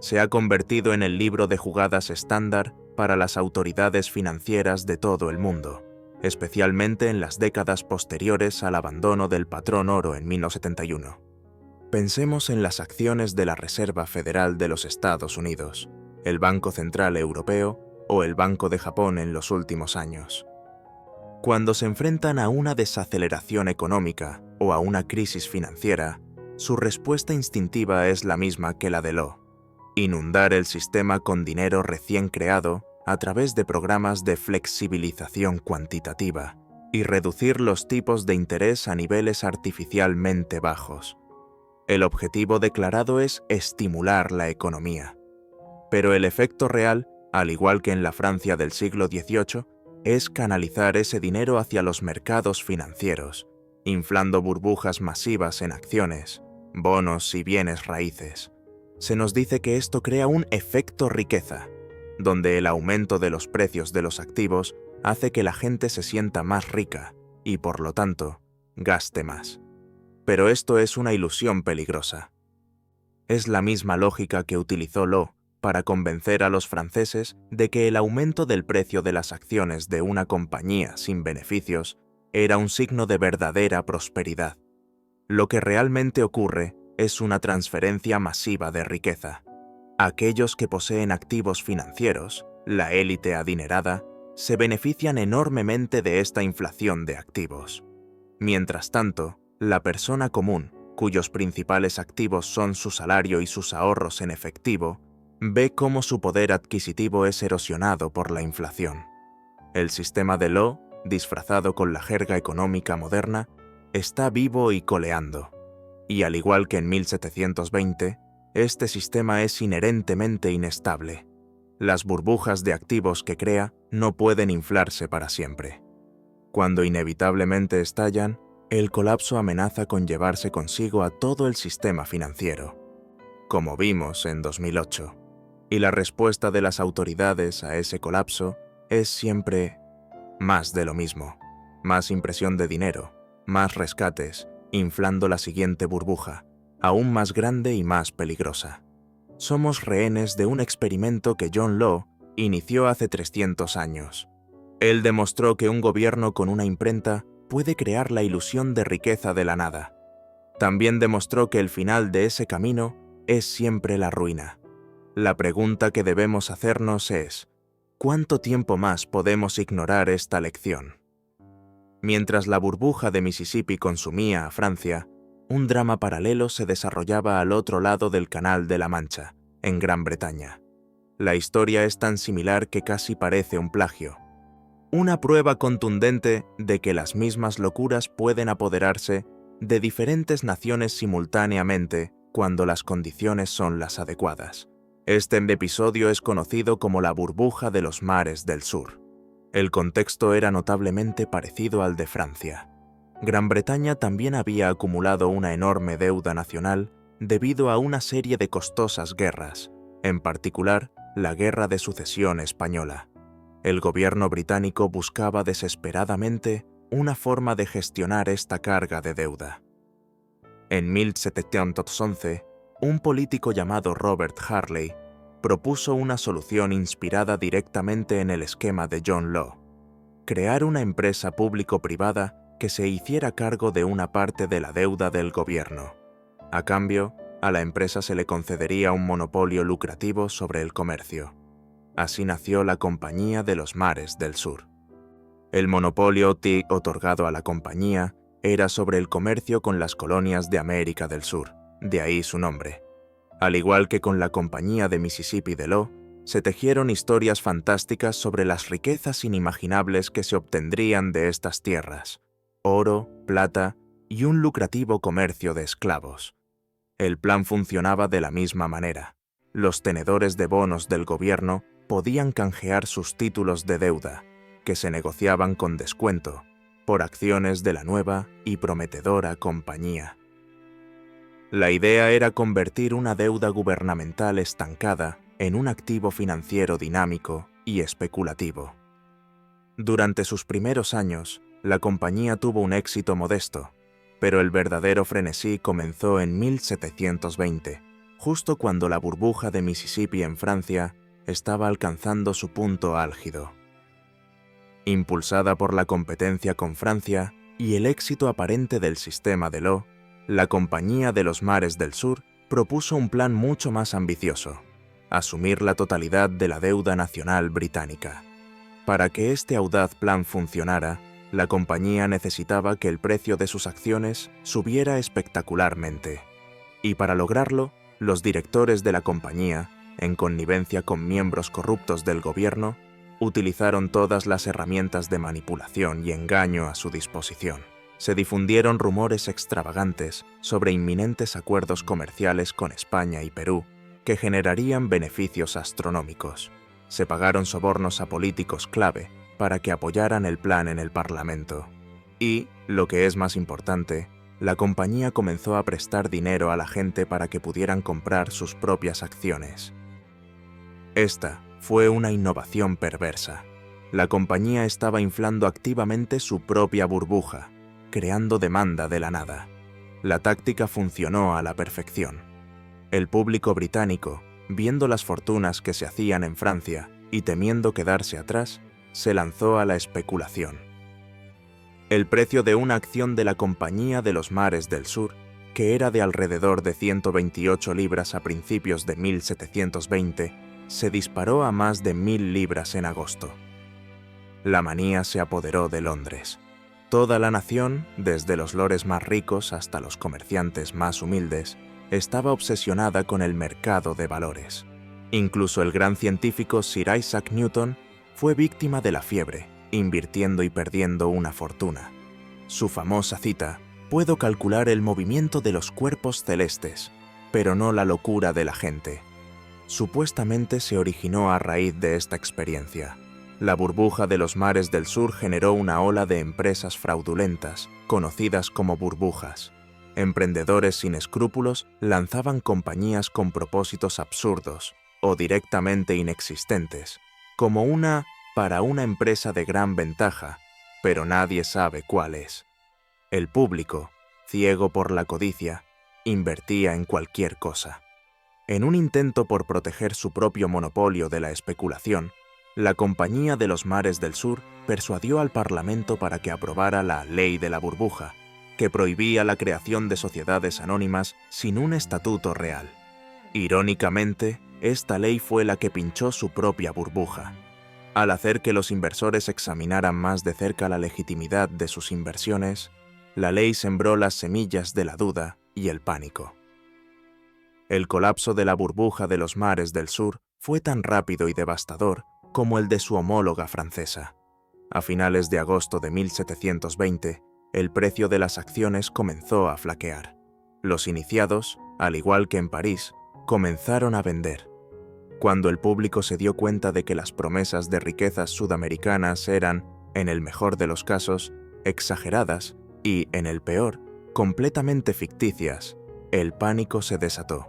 Se ha convertido en el libro de jugadas estándar para las autoridades financieras de todo el mundo, especialmente en las décadas posteriores al abandono del patrón oro en 1971. Pensemos en las acciones de la Reserva Federal de los Estados Unidos, el Banco Central Europeo o el Banco de Japón en los últimos años. Cuando se enfrentan a una desaceleración económica o a una crisis financiera, su respuesta instintiva es la misma que la de Law: inundar el sistema con dinero recién creado a través de programas de flexibilización cuantitativa y reducir los tipos de interés a niveles artificialmente bajos. El objetivo declarado es estimular la economía. Pero el efecto real, al igual que en la Francia del siglo XVIII, es canalizar ese dinero hacia los mercados financieros, inflando burbujas masivas en acciones, bonos y bienes raíces. Se nos dice que esto crea un efecto riqueza, donde el aumento de los precios de los activos hace que la gente se sienta más rica y, por lo tanto, gaste más. Pero esto es una ilusión peligrosa. Es la misma lógica que utilizó Law para convencer a los franceses de que el aumento del precio de las acciones de una compañía sin beneficios era un signo de verdadera prosperidad. Lo que realmente ocurre es una transferencia masiva de riqueza. Aquellos que poseen activos financieros, la élite adinerada, se benefician enormemente de esta inflación de activos. Mientras tanto, la persona común, cuyos principales activos son su salario y sus ahorros en efectivo, ve cómo su poder adquisitivo es erosionado por la inflación. El sistema de Law, disfrazado con la jerga económica moderna, está vivo y coleando. Y al igual que en 1720, este sistema es inherentemente inestable. Las burbujas de activos que crea no pueden inflarse para siempre. Cuando inevitablemente estallan, el colapso amenaza con llevarse consigo a todo el sistema financiero, como vimos en 2008. Y la respuesta de las autoridades a ese colapso es siempre más de lo mismo, más impresión de dinero, más rescates, inflando la siguiente burbuja, aún más grande y más peligrosa. Somos rehenes de un experimento que John Law inició hace 300 años. Él demostró que un gobierno con una imprenta puede crear la ilusión de riqueza de la nada. También demostró que el final de ese camino es siempre la ruina. La pregunta que debemos hacernos es: ¿cuánto tiempo más podemos ignorar esta lección? Mientras la burbuja de Mississippi consumía a Francia, un drama paralelo se desarrollaba al otro lado del Canal de la Mancha, en Gran Bretaña. La historia es tan similar que casi parece un plagio. Una prueba contundente de que las mismas locuras pueden apoderarse de diferentes naciones simultáneamente cuando las condiciones son las adecuadas. Este episodio es conocido como la burbuja de los mares del sur. El contexto era notablemente parecido al de Francia. Gran Bretaña también había acumulado una enorme deuda nacional debido a una serie de costosas guerras, en particular la Guerra de Sucesión Española. El gobierno británico buscaba desesperadamente una forma de gestionar esta carga de deuda. En 1711, un político llamado Robert Harley propuso una solución inspirada directamente en el esquema de John Law: crear una empresa público-privada que se hiciera cargo de una parte de la deuda del gobierno. A cambio, a la empresa se le concedería un monopolio lucrativo sobre el comercio. Así nació la Compañía de los Mares del Sur. El monopolio otorgado a la compañía era sobre el comercio con las colonias de América del Sur, de ahí su nombre. Al igual que con la Compañía de Mississippi de Law, se tejieron historias fantásticas sobre las riquezas inimaginables que se obtendrían de estas tierras: oro, plata y un lucrativo comercio de esclavos. El plan funcionaba de la misma manera. Los tenedores de bonos del gobierno podían canjear sus títulos de deuda, que se negociaban con descuento, por acciones de la nueva y prometedora compañía. La idea era convertir una deuda gubernamental estancada en un activo financiero dinámico y especulativo. Durante sus primeros años, la compañía tuvo un éxito modesto, pero el verdadero frenesí comenzó en 1720, justo cuando la burbuja de Mississippi en Francia estaba alcanzando su punto álgido. Impulsada por la competencia con Francia y el éxito aparente del sistema Delors, la Compañía de los Mares del Sur propuso un plan mucho más ambicioso: asumir la totalidad de la deuda nacional británica. Para que este audaz plan funcionara, la compañía necesitaba que el precio de sus acciones subiera espectacularmente. Y para lograrlo, los directores de la compañía, en connivencia con miembros corruptos del gobierno, utilizaron todas las herramientas de manipulación y engaño a su disposición. Se difundieron rumores extravagantes sobre inminentes acuerdos comerciales con España y Perú que generarían beneficios astronómicos. Se pagaron sobornos a políticos clave para que apoyaran el plan en el Parlamento. Y, lo que es más importante, la compañía comenzó a prestar dinero a la gente para que pudieran comprar sus propias acciones. Esta fue una innovación perversa. La compañía estaba inflando activamente su propia burbuja, creando demanda de la nada. La táctica funcionó a la perfección. El público británico, viendo las fortunas que se hacían en Francia y temiendo quedarse atrás, se lanzó a la especulación. El precio de una acción de la Compañía de los Mares del Sur, que era de alrededor de 128 libras a principios de 1720, se disparó a más de 1000 libras en agosto. La manía se apoderó de Londres. Toda la nación, desde los lores más ricos hasta los comerciantes más humildes, estaba obsesionada con el mercado de valores. Incluso el gran científico Sir Isaac Newton fue víctima de la fiebre, invirtiendo y perdiendo una fortuna. Su famosa cita: «Puedo calcular el movimiento de los cuerpos celestes, pero no la locura de la gente», supuestamente se originó a raíz de esta experiencia. La burbuja de los mares del sur generó una ola de empresas fraudulentas, conocidas como burbujas. Emprendedores sin escrúpulos lanzaban compañías con propósitos absurdos o directamente inexistentes, como para una empresa de gran ventaja, pero nadie sabe cuál es. El público, ciego por la codicia, invertía en cualquier cosa. En un intento por proteger su propio monopolio de la especulación, la Compañía de los Mares del Sur persuadió al Parlamento para que aprobara la Ley de la Burbuja, que prohibía la creación de sociedades anónimas sin un estatuto real. Irónicamente, esta ley fue la que pinchó su propia burbuja. Al hacer que los inversores examinaran más de cerca la legitimidad de sus inversiones, la ley sembró las semillas de la duda y el pánico. El colapso de la burbuja de los mares del sur fue tan rápido y devastador como el de su homóloga francesa. A finales de agosto de 1720, el precio de las acciones comenzó a flaquear. Los iniciados, al igual que en París, comenzaron a vender. Cuando el público se dio cuenta de que las promesas de riquezas sudamericanas eran, en el mejor de los casos, exageradas y, en el peor, completamente ficticias, el pánico se desató.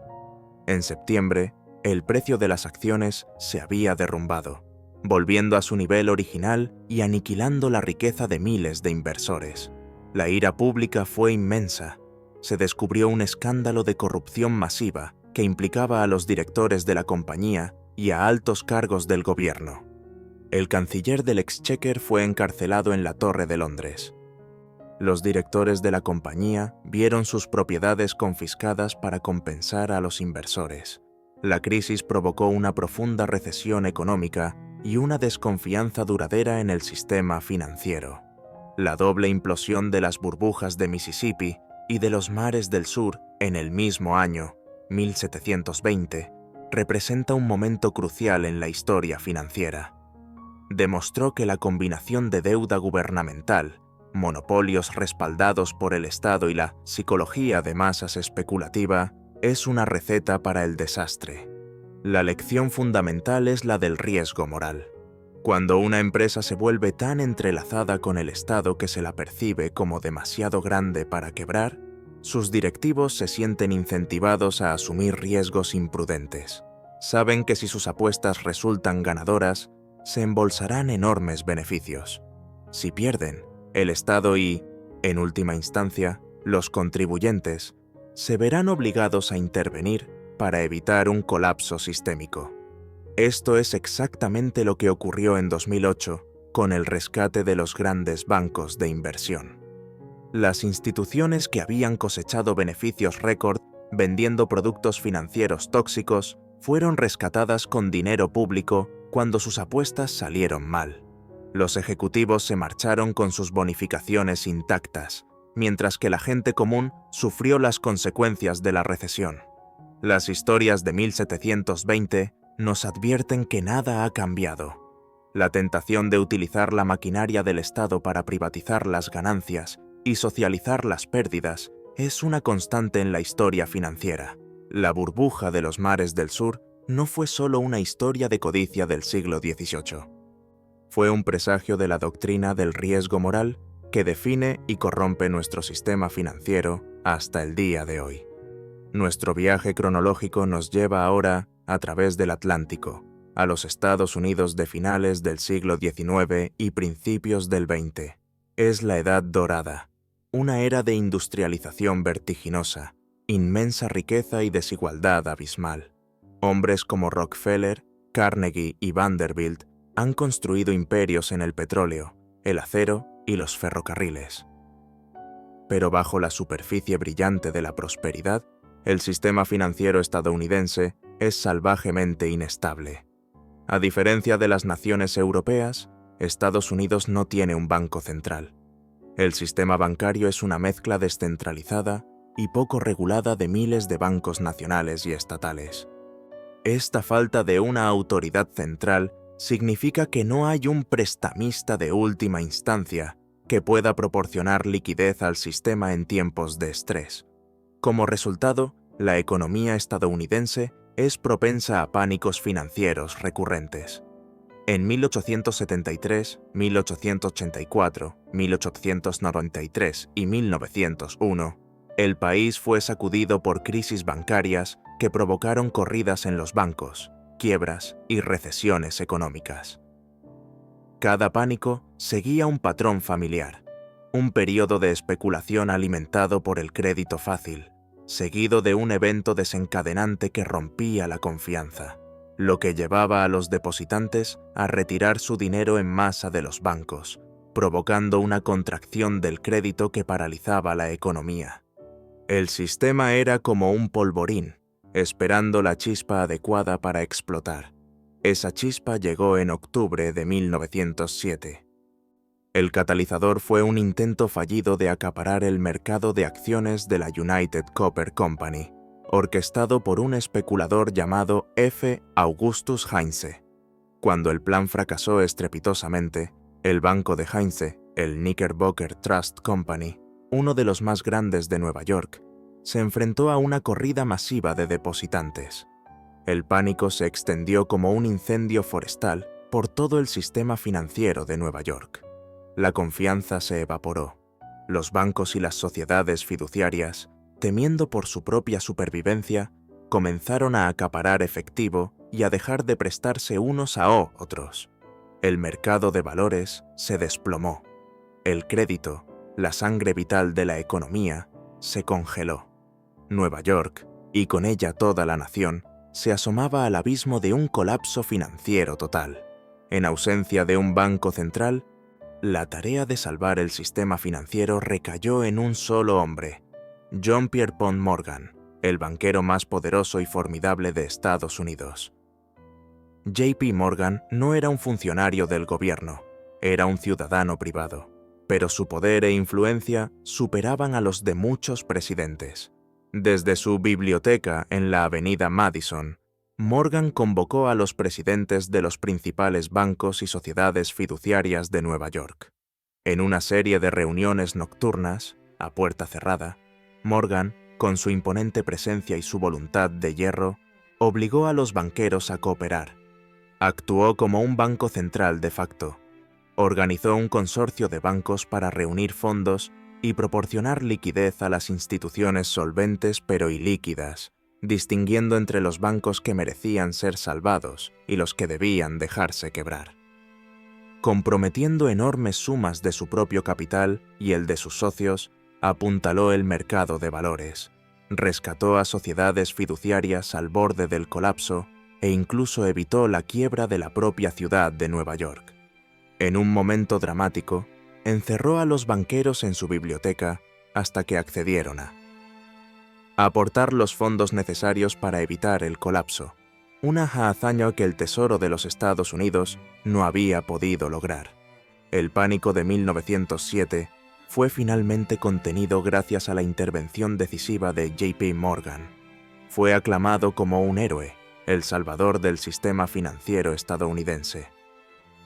En septiembre, el precio de las acciones se había derrumbado, volviendo a su nivel original y aniquilando la riqueza de miles de inversores. La ira pública fue inmensa. Se descubrió un escándalo de corrupción masiva que implicaba a los directores de la compañía y a altos cargos del gobierno. El canciller del Exchequer fue encarcelado en la Torre de Londres. Los directores de la compañía vieron sus propiedades confiscadas para compensar a los inversores. La crisis provocó una profunda recesión económica y una desconfianza duradera en el sistema financiero. La doble implosión de las burbujas de Mississippi y de los mares del sur en el mismo año, 1720, representa un momento crucial en la historia financiera. Demostró que la combinación de deuda gubernamental, monopolios respaldados por el Estado y la psicología de masas especulativa es una receta para el desastre. La lección fundamental es la del riesgo moral. Cuando una empresa se vuelve tan entrelazada con el Estado que se la percibe como demasiado grande para quebrar, sus directivos se sienten incentivados a asumir riesgos imprudentes. Saben que si sus apuestas resultan ganadoras, se embolsarán enormes beneficios. Si pierden, el Estado y, en última instancia, los contribuyentes, se verán obligados a intervenir para evitar un colapso sistémico. Esto es exactamente lo que ocurrió en 2008 con el rescate de los grandes bancos de inversión. Las instituciones que habían cosechado beneficios récord vendiendo productos financieros tóxicos fueron rescatadas con dinero público cuando sus apuestas salieron mal. Los ejecutivos se marcharon con sus bonificaciones intactas, mientras que la gente común sufrió las consecuencias de la recesión. Las historias de 1720 nos advierten que nada ha cambiado. La tentación de utilizar la maquinaria del Estado para privatizar las ganancias y socializar las pérdidas es una constante en la historia financiera. La burbuja de los mares del sur no fue solo una historia de codicia del siglo XVIII. Fue un presagio de la doctrina del riesgo moral que define y corrompe nuestro sistema financiero hasta el día de hoy. Nuestro viaje cronológico nos lleva ahora a través del Atlántico, a los Estados Unidos de finales del siglo XIX y principios del XX. Es la Edad Dorada, una era de industrialización vertiginosa, inmensa riqueza y desigualdad abismal. Hombres como Rockefeller, Carnegie y Vanderbilt han construido imperios en el petróleo, el acero y los ferrocarriles. Pero bajo la superficie brillante de la prosperidad, el sistema financiero estadounidense es salvajemente inestable. A diferencia de las naciones europeas, Estados Unidos no tiene un banco central. El sistema bancario es una mezcla descentralizada y poco regulada de miles de bancos nacionales y estatales. Esta falta de una autoridad central significa que no hay un prestamista de última instancia que pueda proporcionar liquidez al sistema en tiempos de estrés. Como resultado, la economía estadounidense es propensa a pánicos financieros recurrentes. En 1873, 1884, 1893 y 1901, el país fue sacudido por crisis bancarias que provocaron corridas en los bancos, quiebras y recesiones económicas. Cada pánico seguía un patrón familiar, un periodo de especulación alimentado por el crédito fácil, seguido de un evento desencadenante que rompía la confianza, lo que llevaba a los depositantes a retirar su dinero en masa de los bancos, provocando una contracción del crédito que paralizaba la economía. El sistema era como un polvorín, esperando la chispa adecuada para explotar. Esa chispa llegó en octubre de 1907. El catalizador fue un intento fallido de acaparar el mercado de acciones de la United Copper Company, orquestado por un especulador llamado F. Augustus Heinze. Cuando el plan fracasó estrepitosamente, el banco de Heinze, el Knickerbocker Trust Company, uno de los más grandes de Nueva York, se enfrentó a una corrida masiva de depositantes. El pánico se extendió como un incendio forestal por todo el sistema financiero de Nueva York. La confianza se evaporó. Los bancos y las sociedades fiduciarias, temiendo por su propia supervivencia, comenzaron a acaparar efectivo y a dejar de prestarse unos a otros. El mercado de valores se desplomó. El crédito, la sangre vital de la economía, se congeló. Nueva York, y con ella toda la nación, se asomaba al abismo de un colapso financiero total. En ausencia de un banco central, la tarea de salvar el sistema financiero recayó en un solo hombre, John Pierpont Morgan, el banquero más poderoso y formidable de Estados Unidos. J.P. Morgan no era un funcionario del gobierno, era un ciudadano privado, pero su poder e influencia superaban a los de muchos presidentes. Desde su biblioteca en la avenida Madison, Morgan convocó a los presidentes de los principales bancos y sociedades fiduciarias de Nueva York. En una serie de reuniones nocturnas, a puerta cerrada, Morgan, con su imponente presencia y su voluntad de hierro, obligó a los banqueros a cooperar. Actuó como un banco central de facto. Organizó un consorcio de bancos para reunir fondos y proporcionar liquidez a las instituciones solventes pero ilíquidas, distinguiendo entre los bancos que merecían ser salvados y los que debían dejarse quebrar. comprometiendo enormes sumas de su propio capital y el de sus socios, apuntaló el mercado de valores, rescató a sociedades fiduciarias al borde del colapso e incluso evitó la quiebra de la propia ciudad de Nueva York. En un momento dramático, encerró a los banqueros en su biblioteca hasta que accedieron a aportar los fondos necesarios para evitar el colapso, una hazaña que el Tesoro de los Estados Unidos no había podido lograr. El pánico de 1907 fue finalmente contenido gracias a la intervención decisiva de J.P. Morgan. Fue aclamado como un héroe, el salvador del sistema financiero estadounidense.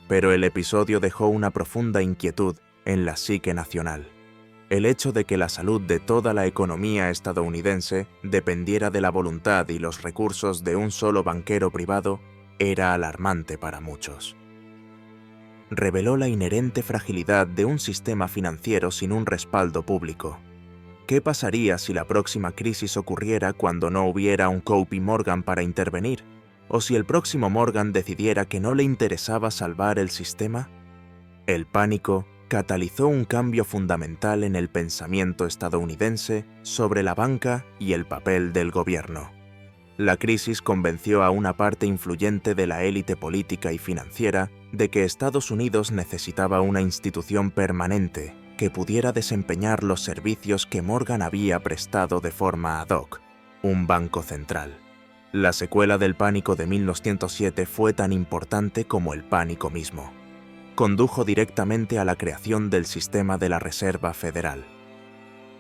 Pero el episodio dejó una profunda inquietud en la psique nacional. El hecho de que la salud de toda la economía estadounidense dependiera de la voluntad y los recursos de un solo banquero privado era alarmante para muchos. Reveló la inherente fragilidad de un sistema financiero sin un respaldo público. ¿Qué pasaría si la próxima crisis ocurriera cuando no hubiera un JP Morgan para intervenir? ¿O si el próximo Morgan decidiera que no le interesaba salvar el sistema? El pánico catalizó un cambio fundamental en el pensamiento estadounidense sobre la banca y el papel del gobierno. La crisis convenció a una parte influyente de la élite política y financiera de que Estados Unidos necesitaba una institución permanente que pudiera desempeñar los servicios que Morgan había prestado de forma ad hoc, un banco central. La secuela del pánico de 1907 fue tan importante como el pánico mismo. Condujo directamente a la creación del sistema de la Reserva Federal.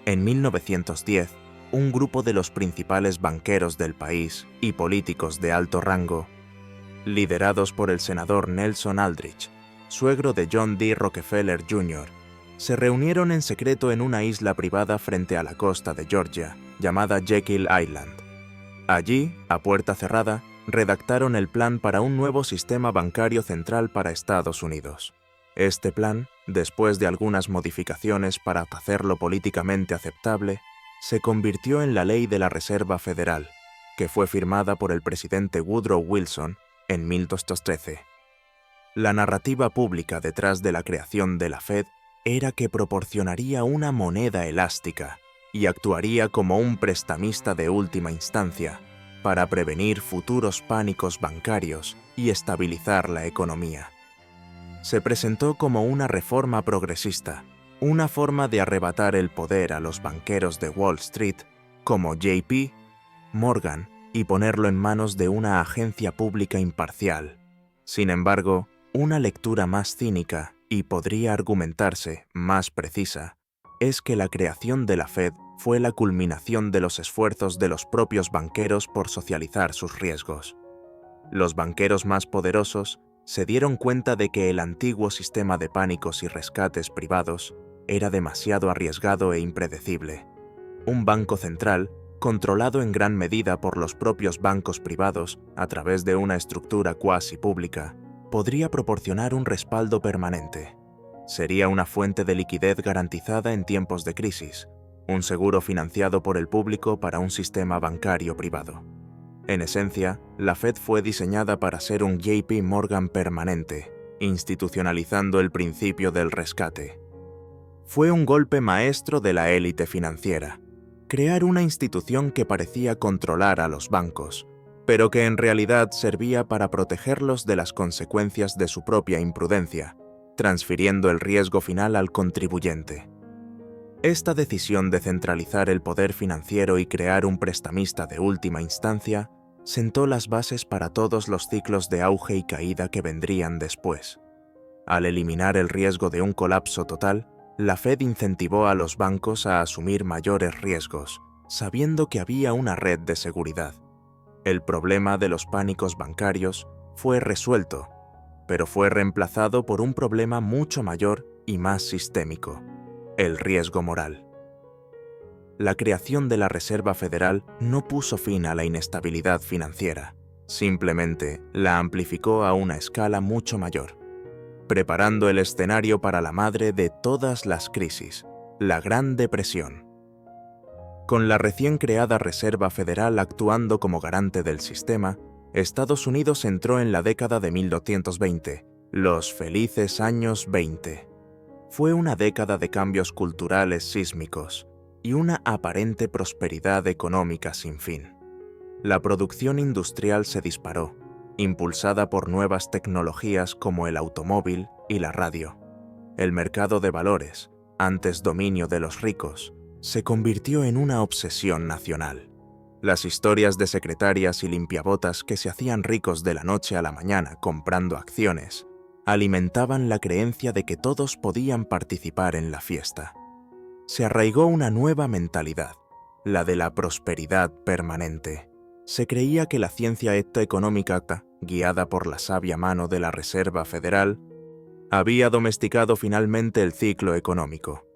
En 1910, un grupo de los principales banqueros del país y políticos de alto rango, liderados por el senador Nelson Aldrich, suegro de John D. Rockefeller Jr., se reunieron en secreto en una isla privada frente a la costa de Georgia, llamada Jekyll Island. Allí, a puerta cerrada, redactaron el plan para un nuevo sistema bancario central para Estados Unidos. Este plan, después de algunas modificaciones para hacerlo políticamente aceptable, se convirtió en la Ley de la Reserva Federal, que fue firmada por el presidente Woodrow Wilson en 1913. La narrativa pública detrás de la creación de la Fed era que proporcionaría una moneda elástica y actuaría como un prestamista de última instancia para prevenir futuros pánicos bancarios y estabilizar la economía. Se presentó como una reforma progresista, una forma de arrebatar el poder a los banqueros de Wall Street como J.P. Morgan y ponerlo en manos de una agencia pública imparcial. Sin embargo, una lectura más cínica y podría argumentarse más precisa es que la creación de la Fed fue la culminación de los esfuerzos de los propios banqueros por socializar sus riesgos. Los banqueros más poderosos se dieron cuenta de que el antiguo sistema de pánicos y rescates privados era demasiado arriesgado e impredecible. Un banco central, controlado en gran medida por los propios bancos privados a través de una estructura cuasi pública, podría proporcionar un respaldo permanente. Sería una fuente de liquidez garantizada en tiempos de crisis, un seguro financiado por el público para un sistema bancario privado. En esencia, la Fed fue diseñada para ser un JP Morgan permanente, institucionalizando el principio del rescate. Fue un golpe maestro de la élite financiera, crear una institución que parecía controlar a los bancos, pero que en realidad servía para protegerlos de las consecuencias de su propia imprudencia, transfiriendo el riesgo final al contribuyente. Esta decisión de centralizar el poder financiero y crear un prestamista de última instancia sentó las bases para todos los ciclos de auge y caída que vendrían después. Al eliminar el riesgo de un colapso total, la Fed incentivó a los bancos a asumir mayores riesgos, sabiendo que había una red de seguridad. El problema de los pánicos bancarios fue resuelto, pero fue reemplazado por un problema mucho mayor y más sistémico: el riesgo moral. La creación de la Reserva Federal no puso fin a la inestabilidad financiera, simplemente la amplificó a una escala mucho mayor, preparando el escenario para la madre de todas las crisis, la Gran Depresión. Con la recién creada Reserva Federal actuando como garante del sistema, Estados Unidos entró en la década de 1920 Los felices años 20. Fue una década de cambios culturales sísmicos y una aparente prosperidad económica sin fin. La producción industrial se disparó, impulsada por nuevas tecnologías como el automóvil y la radio. El mercado de valores, antes dominio de los ricos, se convirtió en una obsesión nacional. Las historias de secretarias y limpiabotas que se hacían ricos de la noche a la mañana comprando acciones alimentaban la creencia de que todos podían participar en la fiesta. Se arraigó una nueva mentalidad, la de la prosperidad permanente. Se creía que la ciencia económica, guiada por la sabia mano de la Reserva Federal, había domesticado finalmente el ciclo económico.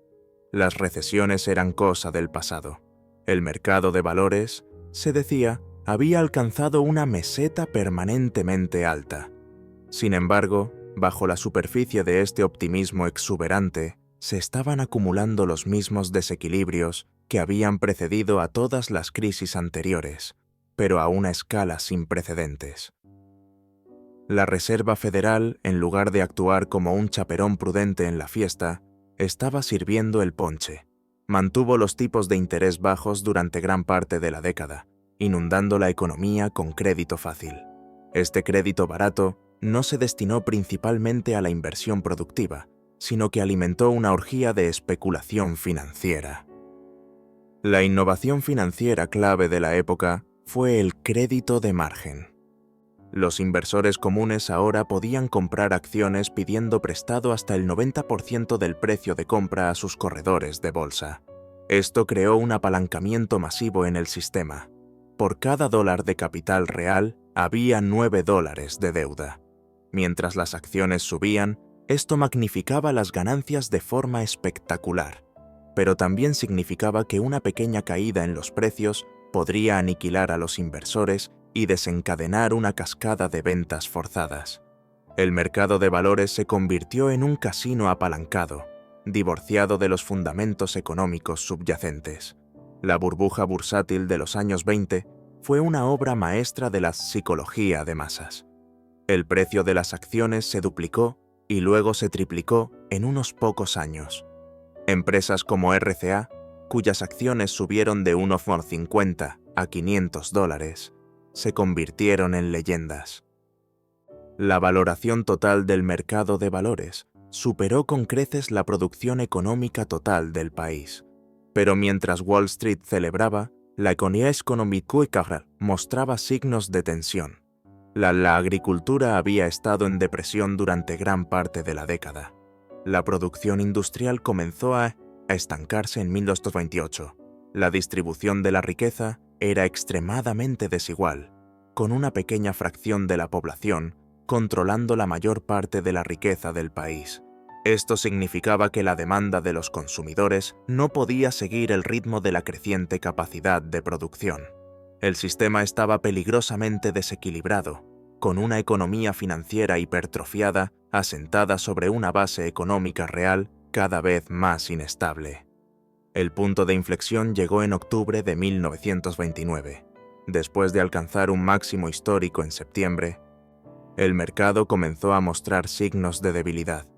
Las recesiones eran cosa del pasado. El mercado de valores, se decía, había alcanzado una meseta permanentemente alta. Sin embargo, bajo la superficie de este optimismo exuberante, se estaban acumulando los mismos desequilibrios que habían precedido a todas las crisis anteriores, pero a una escala sin precedentes. La Reserva Federal, en lugar de actuar como un chaperón prudente en la fiesta, estaba sirviendo el ponche. Mantuvo los tipos de interés bajos durante gran parte de la década, inundando la economía con crédito fácil. Este crédito barato no se destinó principalmente a la inversión productiva, sino que alimentó una orgía de especulación financiera. La innovación financiera clave de la época fue el crédito de margen. Los inversores comunes ahora podían comprar acciones pidiendo prestado hasta el 90% del precio de compra a sus corredores de bolsa. Esto creó un apalancamiento masivo en el sistema. Por cada $1 de capital real, había $9 de deuda. Mientras las acciones subían, esto magnificaba las ganancias de forma espectacular, pero también significaba que una pequeña caída en los precios podría aniquilar a los inversores y desencadenar una cascada de ventas forzadas. El mercado de valores se convirtió en un casino apalancado, divorciado de los fundamentos económicos subyacentes. La burbuja bursátil de los años 20 fue una obra maestra de la psicología de masas. El precio de las acciones se duplicó y luego se triplicó en unos pocos años. Empresas como RCA, cuyas acciones subieron de $1,50 a $500, se convirtieron en leyendas. La valoración total del mercado de valores superó con creces la producción económica total del país. Pero mientras Wall Street celebraba, la economía económica mostraba signos de tensión. La agricultura había estado en depresión durante gran parte de la década. La producción industrial comenzó a estancarse en 1928. La distribución de la riqueza era extremadamente desigual, con una pequeña fracción de la población controlando la mayor parte de la riqueza del país. Esto significaba que la demanda de los consumidores no podía seguir el ritmo de la creciente capacidad de producción. El sistema estaba peligrosamente desequilibrado, con una economía financiera hipertrofiada asentada sobre una base económica real cada vez más inestable. El punto de inflexión llegó en octubre de 1929. Después de alcanzar un máximo histórico en septiembre, el mercado comenzó a mostrar signos de debilidad.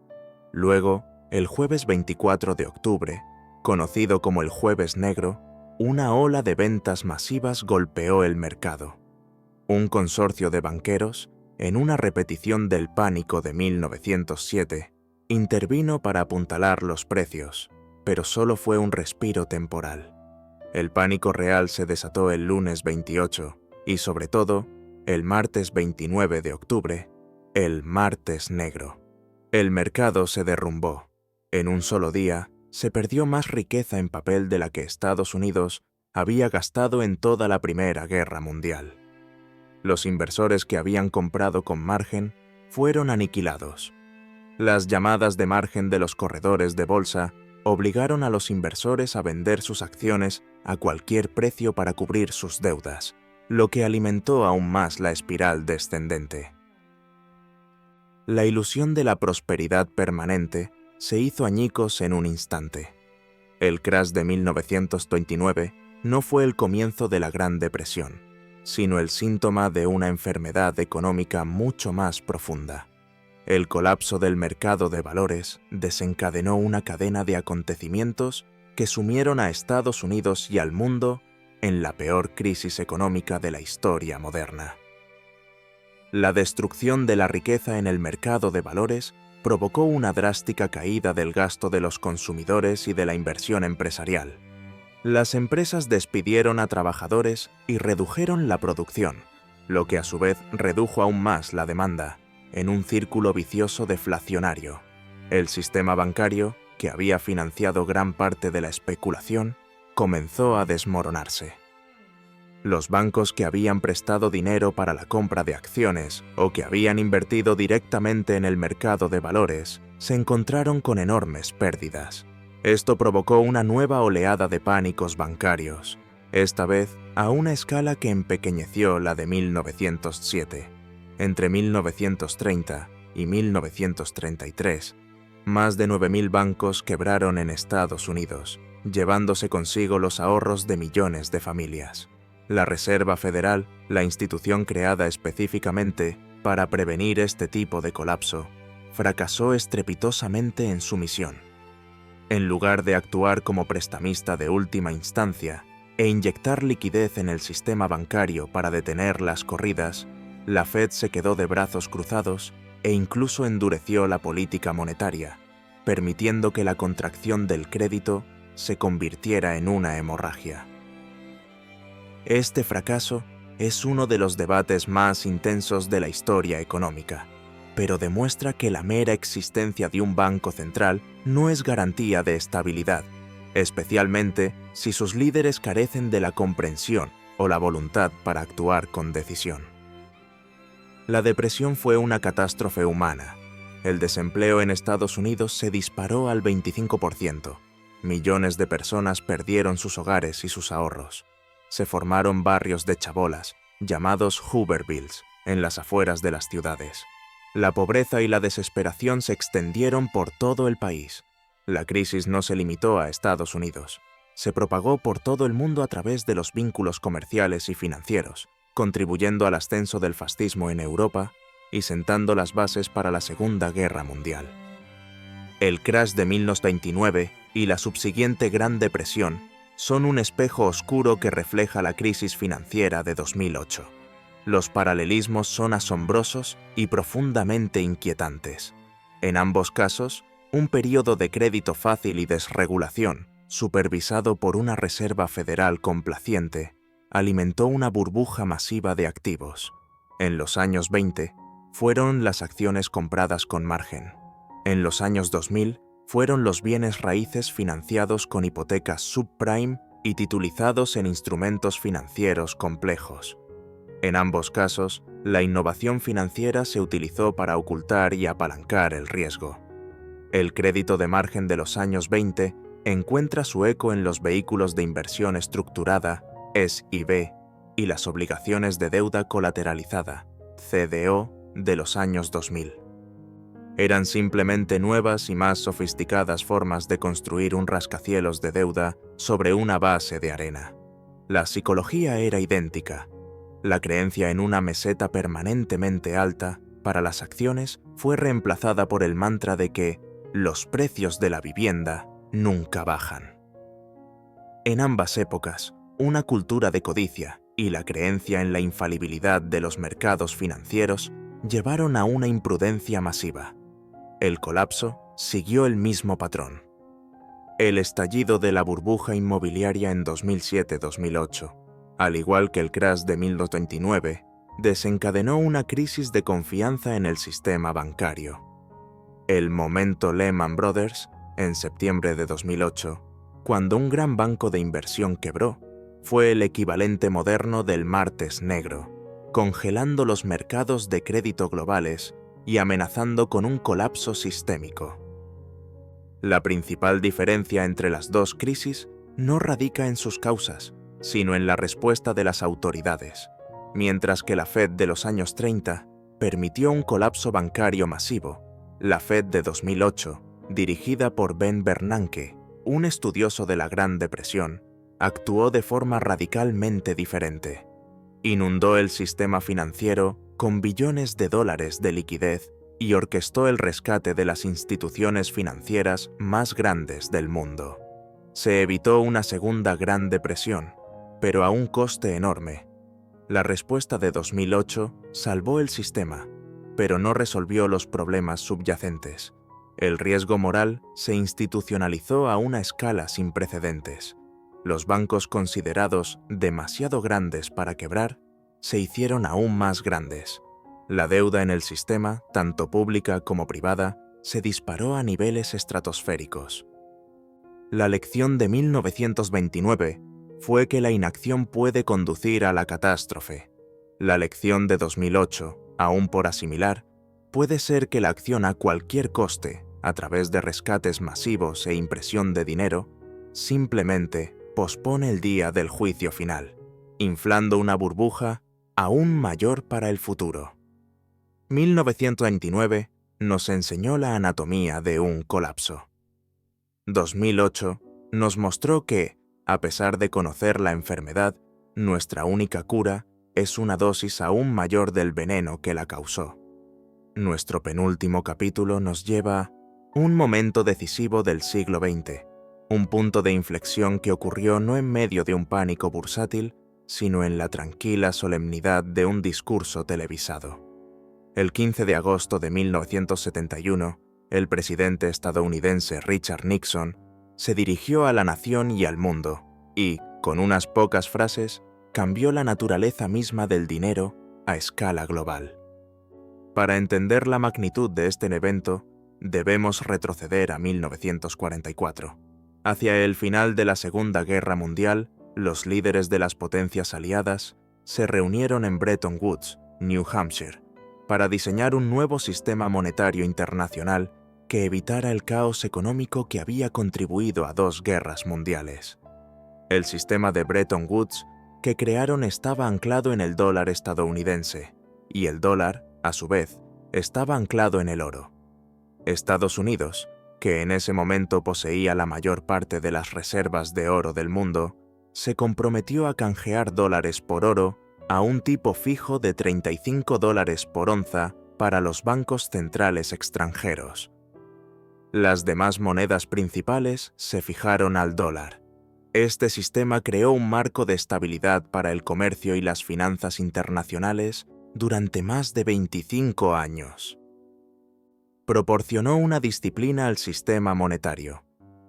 Luego, el jueves 24 de octubre, conocido como el Jueves Negro, una ola de ventas masivas golpeó el mercado. Un consorcio de banqueros, en una repetición del pánico de 1907, intervino para apuntalar los precios, pero solo fue un respiro temporal. El pánico real se desató el lunes 28 y, sobre todo, el martes 29 de octubre, el Martes Negro. El mercado se derrumbó. En un solo día, se perdió más riqueza en papel de la que Estados Unidos había gastado en toda la Primera Guerra Mundial. Los inversores que habían comprado con margen fueron aniquilados. Las llamadas de margen de los corredores de bolsa obligaron a los inversores a vender sus acciones a cualquier precio para cubrir sus deudas, lo que alimentó aún más la espiral descendente. La ilusión de la prosperidad permanente se hizo añicos en un instante. El crash de 1929 no fue el comienzo de la Gran Depresión, sino el síntoma de una enfermedad económica mucho más profunda. El colapso del mercado de valores desencadenó una cadena de acontecimientos que sumieron a Estados Unidos y al mundo en la peor crisis económica de la historia moderna. La destrucción de la riqueza en el mercado de valores provocó una drástica caída del gasto de los consumidores y de la inversión empresarial. Las empresas despidieron a trabajadores y redujeron la producción, lo que a su vez redujo aún más la demanda, en un círculo vicioso deflacionario. El sistema bancario, que había financiado gran parte de la especulación, comenzó a desmoronarse. Los bancos que habían prestado dinero para la compra de acciones o que habían invertido directamente en el mercado de valores se encontraron con enormes pérdidas. Esto provocó una nueva oleada de pánicos bancarios, esta vez a una escala que empequeñeció la de 1907. Entre 1930 y 1933, más de 9.000 bancos quebraron en Estados Unidos, llevándose consigo los ahorros de millones de familias. La Reserva Federal, la institución creada específicamente para prevenir este tipo de colapso, fracasó estrepitosamente en su misión. En lugar de actuar como prestamista de última instancia e inyectar liquidez en el sistema bancario para detener las corridas, la Fed se quedó de brazos cruzados e incluso endureció la política monetaria, permitiendo que la contracción del crédito se convirtiera en una hemorragia. Este fracaso es uno de los debates más intensos de la historia económica, pero demuestra que la mera existencia de un banco central no es garantía de estabilidad, especialmente si sus líderes carecen de la comprensión o la voluntad para actuar con decisión. La depresión fue una catástrofe humana. El desempleo en Estados Unidos se disparó al 25%. Millones de personas perdieron sus hogares y sus ahorros. Se formaron barrios de chabolas, llamados Hoovervilles, en las afueras de las ciudades. La pobreza y la desesperación se extendieron por todo el país. La crisis no se limitó a Estados Unidos. Se propagó por todo el mundo a través de los vínculos comerciales y financieros, contribuyendo al ascenso del fascismo en Europa y sentando las bases para la Segunda Guerra Mundial. El crash de 1929 y la subsiguiente Gran Depresión son un espejo oscuro que refleja la crisis financiera de 2008. Los paralelismos son asombrosos y profundamente inquietantes. En ambos casos, un período de crédito fácil y desregulación, supervisado por una Reserva Federal complaciente, alimentó una burbuja masiva de activos. En los años 20, fueron las acciones compradas con margen. En los años 2000, fueron los bienes raíces financiados con hipotecas subprime y titulizados en instrumentos financieros complejos. En ambos casos, la innovación financiera se utilizó para ocultar y apalancar el riesgo. El crédito de margen de los años 20 encuentra su eco en los vehículos de inversión estructurada, S&B, y las obligaciones de deuda colateralizada, CDO, de los años 2000. Eran simplemente nuevas y más sofisticadas formas de construir un rascacielos de deuda sobre una base de arena. La psicología era idéntica. La creencia en una meseta permanentemente alta para las acciones fue reemplazada por el mantra de que los precios de la vivienda nunca bajan. En ambas épocas, una cultura de codicia y la creencia en la infalibilidad de los mercados financieros llevaron a una imprudencia masiva. El colapso siguió el mismo patrón. El estallido de la burbuja inmobiliaria en 2007-2008, al igual que el crash de 1929, desencadenó una crisis de confianza en el sistema bancario. El momento Lehman Brothers, en septiembre de 2008, cuando un gran banco de inversión quebró, fue el equivalente moderno del martes negro, congelando los mercados de crédito globales y amenazando con un colapso sistémico. La principal diferencia entre las dos crisis no radica en sus causas, sino en la respuesta de las autoridades. Mientras que la Fed de los años 30 permitió un colapso bancario masivo, la Fed de 2008, dirigida por Ben Bernanke, un estudioso de la Gran Depresión, actuó de forma radicalmente diferente. Inundó el sistema financiero con billones de dólares de liquidez y orquestó el rescate de las instituciones financieras más grandes del mundo. Se evitó una segunda Gran Depresión, pero a un coste enorme. La respuesta de 2008 salvó el sistema, pero no resolvió los problemas subyacentes. El riesgo moral se institucionalizó a una escala sin precedentes. Los bancos considerados demasiado grandes para quebrar se hicieron aún más grandes. La deuda en el sistema, tanto pública como privada, se disparó a niveles estratosféricos. La lección de 1929 fue que la inacción puede conducir a la catástrofe. La lección de 2008, aún por asimilar, puede ser que la acción a cualquier coste, a través de rescates masivos e impresión de dinero, simplemente pospone el día del juicio final, inflando una burbuja aún mayor para el futuro. 1929 nos enseñó la anatomía de un colapso. 2008 nos mostró que, a pesar de conocer la enfermedad, nuestra única cura es una dosis aún mayor del veneno que la causó. Nuestro penúltimo capítulo nos lleva a un momento decisivo del siglo XX, un punto de inflexión que ocurrió no en medio de un pánico bursátil, sino en la tranquila solemnidad de un discurso televisado. El 15 de agosto de 1971, el presidente estadounidense Richard Nixon se dirigió a la nación y al mundo y, con unas pocas frases, cambió la naturaleza misma del dinero a escala global. Para entender la magnitud de este evento, debemos retroceder a 1944. Hacia el final de la Segunda Guerra Mundial, los líderes de las potencias aliadas se reunieron en Bretton Woods, New Hampshire, para diseñar un nuevo sistema monetario internacional que evitara el caos económico que había contribuido a 2 guerras mundiales. El sistema de Bretton Woods que crearon estaba anclado en el dólar estadounidense, y el dólar, a su vez, estaba anclado en el oro. Estados Unidos, que en ese momento poseía la mayor parte de las reservas de oro del mundo, se comprometió a canjear dólares por oro a un tipo fijo de $35 por onza para los bancos centrales extranjeros. Las demás monedas principales se fijaron al dólar. Este sistema creó un marco de estabilidad para el comercio y las finanzas internacionales durante más de 25 años. Proporcionó una disciplina al sistema monetario.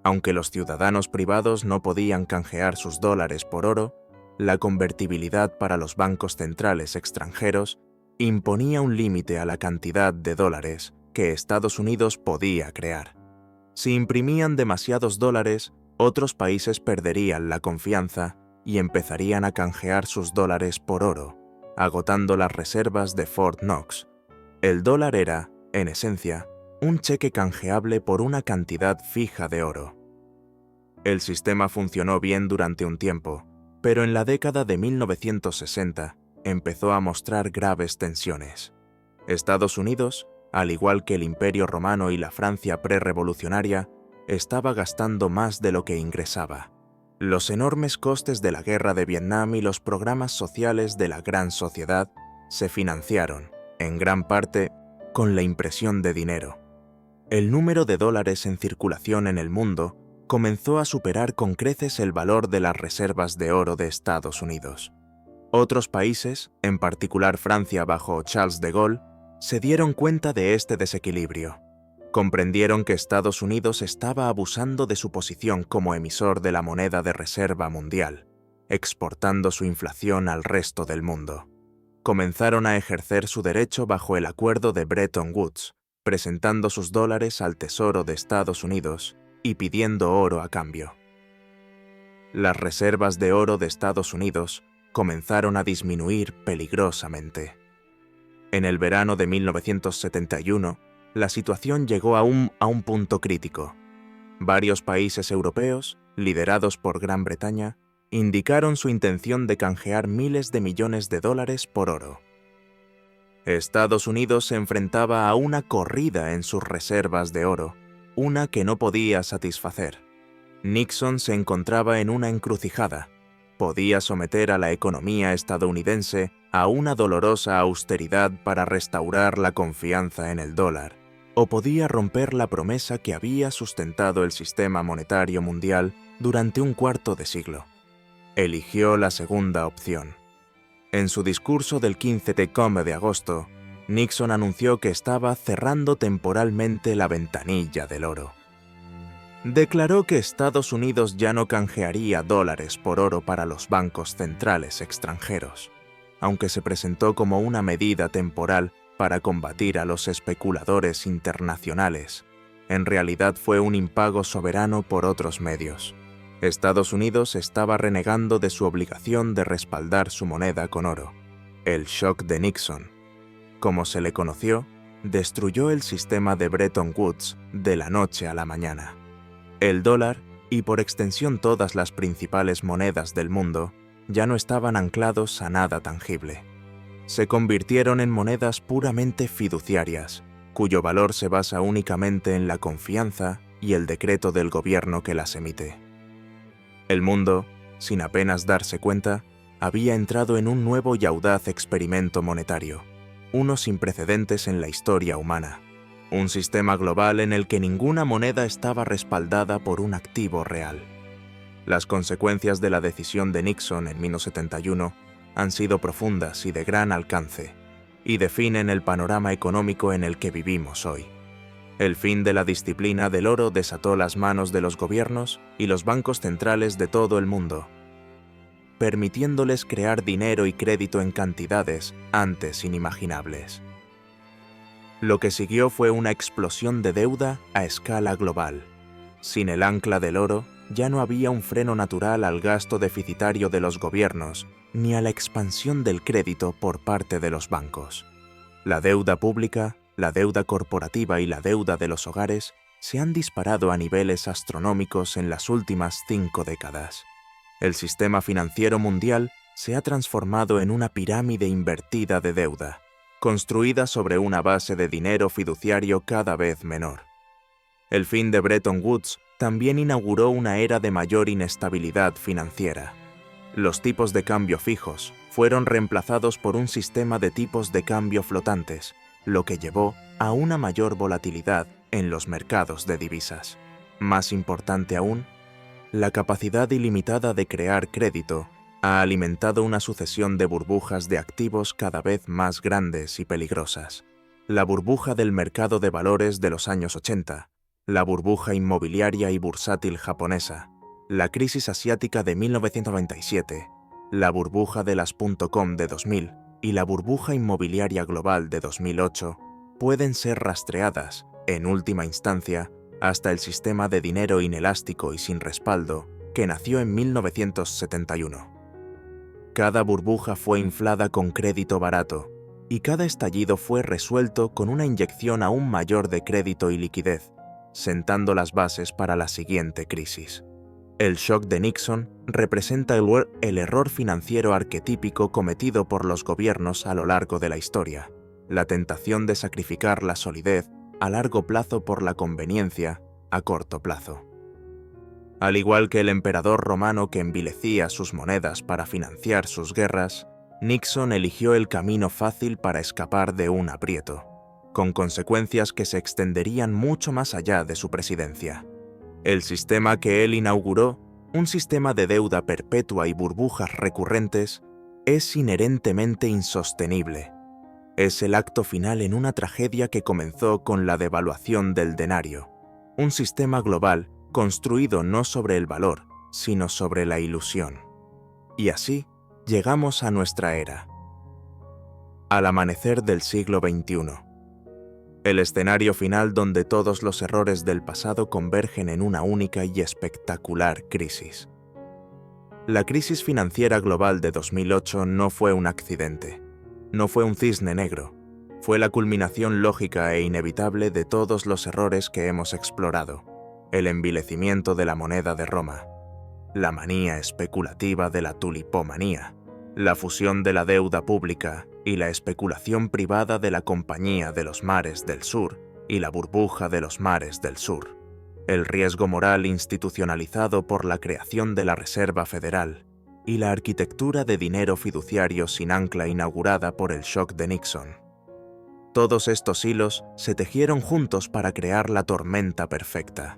Aunque los ciudadanos privados no podían canjear sus dólares por oro, la convertibilidad para los bancos centrales extranjeros imponía un límite a la cantidad de dólares que Estados Unidos podía crear. Si imprimían demasiados dólares, otros países perderían la confianza y empezarían a canjear sus dólares por oro, agotando las reservas de Fort Knox. El dólar era, en esencia, un cheque canjeable por una cantidad fija de oro. El sistema funcionó bien durante un tiempo, pero en la década de 1960 empezó a mostrar graves tensiones. Estados Unidos, al igual que el Imperio Romano y la Francia prerrevolucionaria, estaba gastando más de lo que ingresaba. Los enormes costes de la guerra de Vietnam y los programas sociales de la Gran Sociedad se financiaron, en gran parte, con la impresión de dinero. El número de dólares en circulación en el mundo comenzó a superar con creces el valor de las reservas de oro de Estados Unidos. Otros países, en particular Francia bajo Charles de Gaulle, se dieron cuenta de este desequilibrio. Comprendieron que Estados Unidos estaba abusando de su posición como emisor de la moneda de reserva mundial, exportando su inflación al resto del mundo. Comenzaron a ejercer su derecho bajo el acuerdo de Bretton Woods, presentando sus dólares al Tesoro de Estados Unidos y pidiendo oro a cambio. Las reservas de oro de Estados Unidos comenzaron a disminuir peligrosamente. En el verano de 1971, la situación llegó a un punto crítico. Varios países europeos, liderados por Gran Bretaña, indicaron su intención de canjear miles de millones de dólares por oro. Estados Unidos se enfrentaba a una corrida en sus reservas de oro, una que no podía satisfacer. Nixon se encontraba en una encrucijada. Podía someter a la economía estadounidense a una dolorosa austeridad para restaurar la confianza en el dólar, o podía romper la promesa que había sustentado el sistema monetario mundial durante un cuarto de siglo. Eligió la segunda opción. En su discurso del 15 de agosto, Nixon anunció que estaba cerrando temporalmente la ventanilla del oro. Declaró que Estados Unidos ya no canjearía dólares por oro para los bancos centrales extranjeros, aunque se presentó como una medida temporal para combatir a los especuladores internacionales. En realidad fue un impago soberano por otros medios. Estados Unidos estaba renegando de su obligación de respaldar su moneda con oro. El shock de Nixon, como se le conoció, destruyó el sistema de Bretton Woods de la noche a la mañana. El dólar, y por extensión todas las principales monedas del mundo, ya no estaban anclados a nada tangible. Se convirtieron en monedas puramente fiduciarias, cuyo valor se basa únicamente en la confianza y el decreto del gobierno que las emite. El mundo, sin apenas darse cuenta, había entrado en un nuevo y audaz experimento monetario, uno sin precedentes en la historia humana. Un sistema global en el que ninguna moneda estaba respaldada por un activo real. Las consecuencias de la decisión de Nixon en 1971 han sido profundas y de gran alcance, y definen el panorama económico en el que vivimos hoy. El fin de la disciplina del oro desató las manos de los gobiernos y los bancos centrales de todo el mundo, permitiéndoles crear dinero y crédito en cantidades antes inimaginables. Lo que siguió fue una explosión de deuda a escala global. Sin el ancla del oro, ya no había un freno natural al gasto deficitario de los gobiernos, ni a la expansión del crédito por parte de los bancos. La deuda pública, la deuda corporativa y la deuda de los hogares se han disparado a niveles astronómicos en las últimas 5 décadas. El sistema financiero mundial se ha transformado en una pirámide invertida de deuda, construida sobre una base de dinero fiduciario cada vez menor. El fin de Bretton Woods también inauguró una era de mayor inestabilidad financiera. Los tipos de cambio fijos fueron reemplazados por un sistema de tipos de cambio flotantes, lo que llevó a una mayor volatilidad en los mercados de divisas. Más importante aún, la capacidad ilimitada de crear crédito ha alimentado una sucesión de burbujas de activos cada vez más grandes y peligrosas. La burbuja del mercado de valores de los años 80, la burbuja inmobiliaria y bursátil japonesa, la crisis asiática de 1997, la burbuja de las .com de 2000 y la burbuja inmobiliaria global de 2008 pueden ser rastreadas, en última instancia, hasta el sistema de dinero inelástico y sin respaldo que nació en 1971. Cada burbuja fue inflada con crédito barato, y cada estallido fue resuelto con una inyección aún mayor de crédito y liquidez, sentando las bases para la siguiente crisis. El shock de Nixon representa el error financiero arquetípico cometido por los gobiernos a lo largo de la historia, la tentación de sacrificar la solidez a largo plazo por la conveniencia a corto plazo. Al igual que el emperador romano que envilecía sus monedas para financiar sus guerras, Nixon eligió el camino fácil para escapar de un aprieto, con consecuencias que se extenderían mucho más allá de su presidencia. El sistema que él inauguró, un sistema de deuda perpetua y burbujas recurrentes, es inherentemente insostenible. Es el acto final en una tragedia que comenzó con la devaluación del denario, un sistema global construido no sobre el valor, sino sobre la ilusión. Y así, llegamos a nuestra era. Al amanecer del siglo XXI. El escenario final donde todos los errores del pasado convergen en una única y espectacular crisis. La crisis financiera global de 2008 no fue un accidente, no fue un cisne negro, fue la culminación lógica e inevitable de todos los errores que hemos explorado. El envilecimiento de la moneda de Roma, la manía especulativa de la tulipomanía, la fusión de la deuda pública y la especulación privada de la Compañía de los Mares del Sur y la burbuja de los mares del sur, el riesgo moral institucionalizado por la creación de la Reserva Federal, y la arquitectura de dinero fiduciario sin ancla inaugurada por el shock de Nixon. Todos estos hilos se tejieron juntos para crear la tormenta perfecta.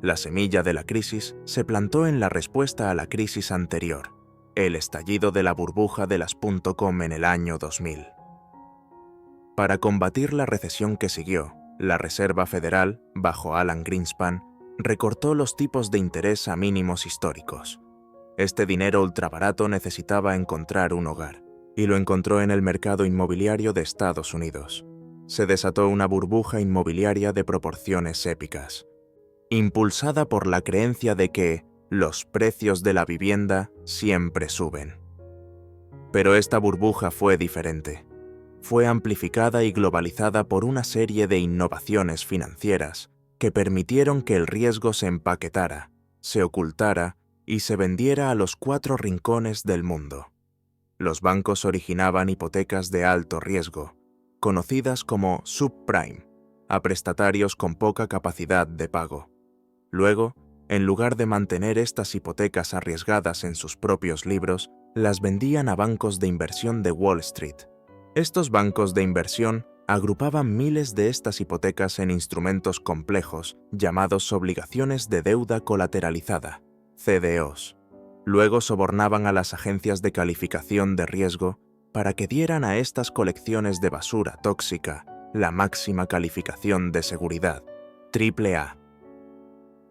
La semilla de la crisis se plantó en la respuesta a la crisis anterior, el estallido de la burbuja de las .com en el año 2000. Para combatir la recesión que siguió, la Reserva Federal, bajo Alan Greenspan, recortó los tipos de interés a mínimos históricos. Este dinero ultrabarato necesitaba encontrar un hogar, y lo encontró en el mercado inmobiliario de Estados Unidos. Se desató una burbuja inmobiliaria de proporciones épicas, impulsada por la creencia de que los precios de la vivienda siempre suben. Pero esta burbuja fue diferente. Fue amplificada y globalizada por una serie de innovaciones financieras que permitieron que el riesgo se empaquetara, se ocultara y se vendiera a los 4 rincones del mundo. Los bancos originaban hipotecas de alto riesgo, conocidas como subprime, a prestatarios con poca capacidad de pago. Luego, en lugar de mantener estas hipotecas arriesgadas en sus propios libros, las vendían a bancos de inversión de Wall Street. Estos bancos de inversión agrupaban miles de estas hipotecas en instrumentos complejos llamados obligaciones de deuda colateralizada, CDOs. Luego sobornaban a las agencias de calificación de riesgo para que dieran a estas colecciones de basura tóxica la máxima calificación de seguridad, AAA.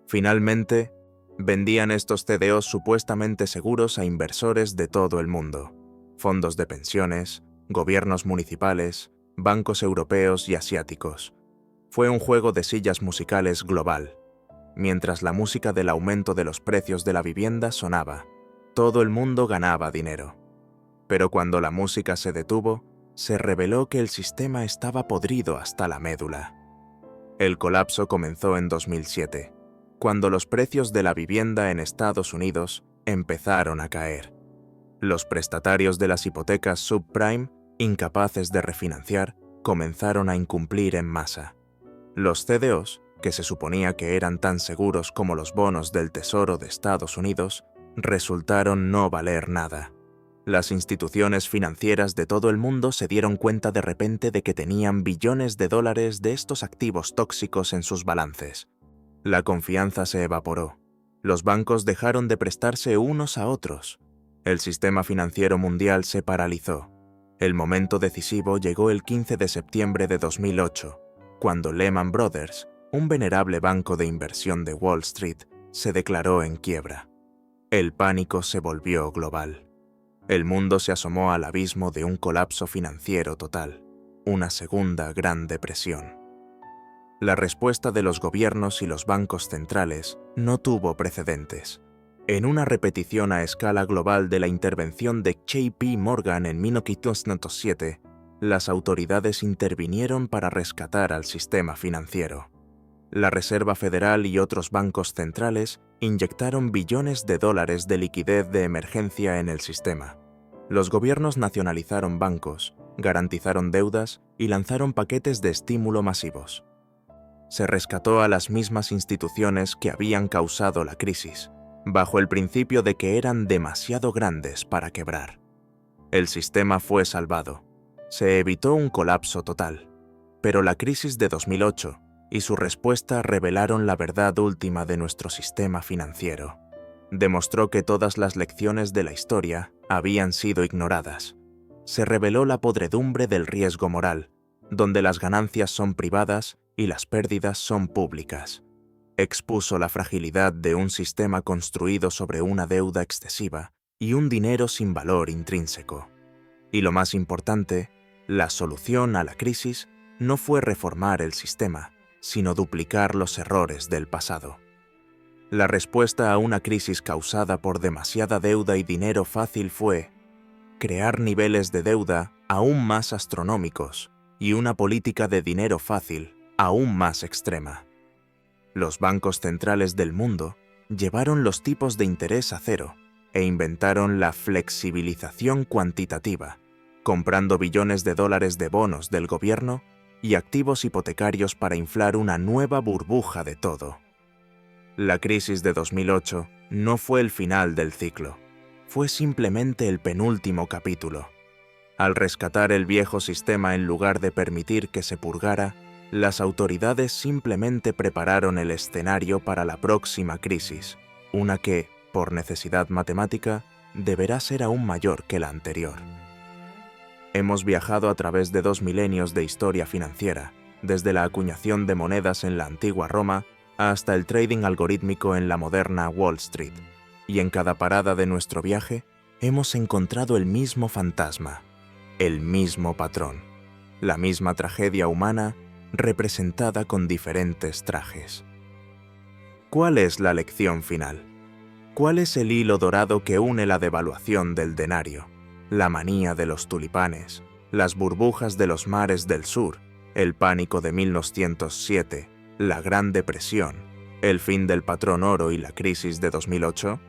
Finalmente, vendían estos CDOs supuestamente seguros a inversores de todo el mundo, fondos de pensiones, gobiernos municipales, bancos europeos y asiáticos. Fue un juego de sillas musicales global. Mientras la música del aumento de los precios de la vivienda sonaba, todo el mundo ganaba dinero. Pero cuando la música se detuvo, se reveló que el sistema estaba podrido hasta la médula. El colapso comenzó en 2007, cuando los precios de la vivienda en Estados Unidos empezaron a caer. Los prestatarios de las hipotecas subprime, incapaces de refinanciar, comenzaron a incumplir en masa. Los CDOs, que se suponía que eran tan seguros como los bonos del Tesoro de Estados Unidos, resultaron no valer nada. Las instituciones financieras de todo el mundo se dieron cuenta de repente de que tenían billones de dólares de estos activos tóxicos en sus balances. La confianza se evaporó. Los bancos dejaron de prestarse unos a otros. El sistema financiero mundial se paralizó. El momento decisivo llegó el 15 de septiembre de 2008, cuando Lehman Brothers, un venerable banco de inversión de Wall Street, se declaró en quiebra. El pánico se volvió global. El mundo se asomó al abismo de un colapso financiero total, una segunda Gran Depresión. La respuesta de los gobiernos y los bancos centrales no tuvo precedentes. En una repetición a escala global de la intervención de JP Morgan en 1907, las autoridades intervinieron para rescatar al sistema financiero. La Reserva Federal y otros bancos centrales inyectaron billones de dólares de liquidez de emergencia en el sistema. Los gobiernos nacionalizaron bancos, garantizaron deudas y lanzaron paquetes de estímulo masivos. Se rescató a las mismas instituciones que habían causado la crisis, bajo el principio de que eran demasiado grandes para quebrar. El sistema fue salvado. Se evitó un colapso total, pero la crisis de 2008 y su respuesta revelaron la verdad última de nuestro sistema financiero. Demostró que todas las lecciones de la historia habían sido ignoradas. Se reveló la podredumbre del riesgo moral, donde las ganancias son privadas y las pérdidas son públicas. Expuso la fragilidad de un sistema construido sobre una deuda excesiva y un dinero sin valor intrínseco. Y lo más importante, la solución a la crisis no fue reformar el sistema, sino duplicar los errores del pasado. La respuesta a una crisis causada por demasiada deuda y dinero fácil fue crear niveles de deuda aún más astronómicos y una política de dinero fácil aún más extrema. Los bancos centrales del mundo llevaron los tipos de interés a cero e inventaron la flexibilización cuantitativa, comprando billones de dólares de bonos del gobierno y activos hipotecarios para inflar una nueva burbuja de todo. La crisis de 2008 no fue el final del ciclo, fue simplemente el penúltimo capítulo. Al rescatar el viejo sistema en lugar de permitir que se purgara, las autoridades simplemente prepararon el escenario para la próxima crisis, una que, por necesidad matemática, deberá ser aún mayor que la anterior. Hemos viajado a través de 2 milenios de historia financiera, desde la acuñación de monedas en la antigua Roma hasta el trading algorítmico en la moderna Wall Street, y en cada parada de nuestro viaje hemos encontrado el mismo fantasma, el mismo patrón, la misma tragedia humana representada con diferentes trajes. ¿Cuál es la lección final? ¿Cuál es el hilo dorado que une la devaluación del denario, la manía de los tulipanes, las burbujas de los mares del sur, el pánico de 1907, la Gran Depresión, el fin del patrón oro y la crisis de 2008?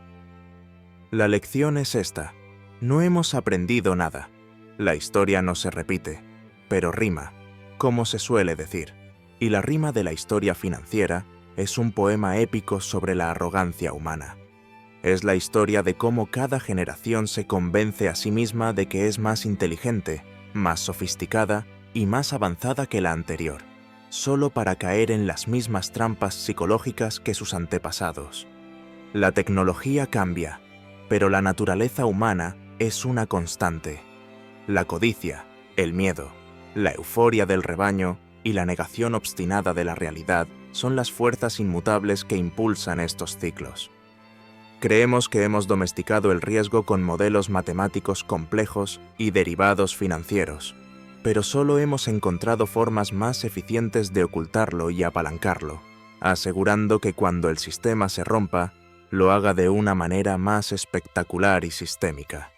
La lección es esta: no hemos aprendido nada. La historia no se repite, pero rima, como se suele decir, y la rima de la historia financiera es un poema épico sobre la arrogancia humana. Es la historia de cómo cada generación se convence a sí misma de que es más inteligente, más sofisticada y más avanzada que la anterior, solo para caer en las mismas trampas psicológicas que sus antepasados. La tecnología cambia, pero la naturaleza humana es una constante. La codicia, el miedo, la euforia del rebaño y la negación obstinada de la realidad son las fuerzas inmutables que impulsan estos ciclos. Creemos que hemos domesticado el riesgo con modelos matemáticos complejos y derivados financieros, pero solo hemos encontrado formas más eficientes de ocultarlo y apalancarlo, asegurando que cuando el sistema se rompa, lo haga de una manera más espectacular y sistémica.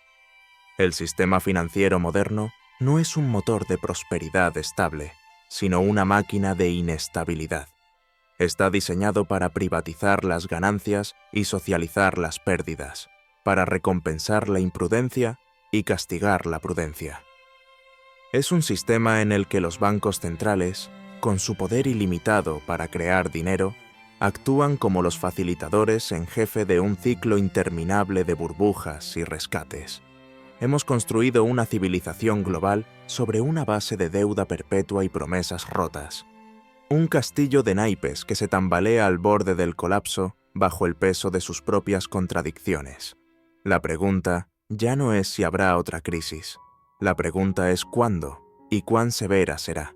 El sistema financiero moderno no es un motor de prosperidad estable, sino una máquina de inestabilidad. Está diseñado para privatizar las ganancias y socializar las pérdidas, para recompensar la imprudencia y castigar la prudencia. Es un sistema en el que los bancos centrales, con su poder ilimitado para crear dinero, actúan como los facilitadores en jefe de un ciclo interminable de burbujas y rescates. Hemos construido una civilización global sobre una base de deuda perpetua y promesas rotas. Un castillo de naipes que se tambalea al borde del colapso bajo el peso de sus propias contradicciones. La pregunta ya no es si habrá otra crisis. La pregunta es cuándo y cuán severa será.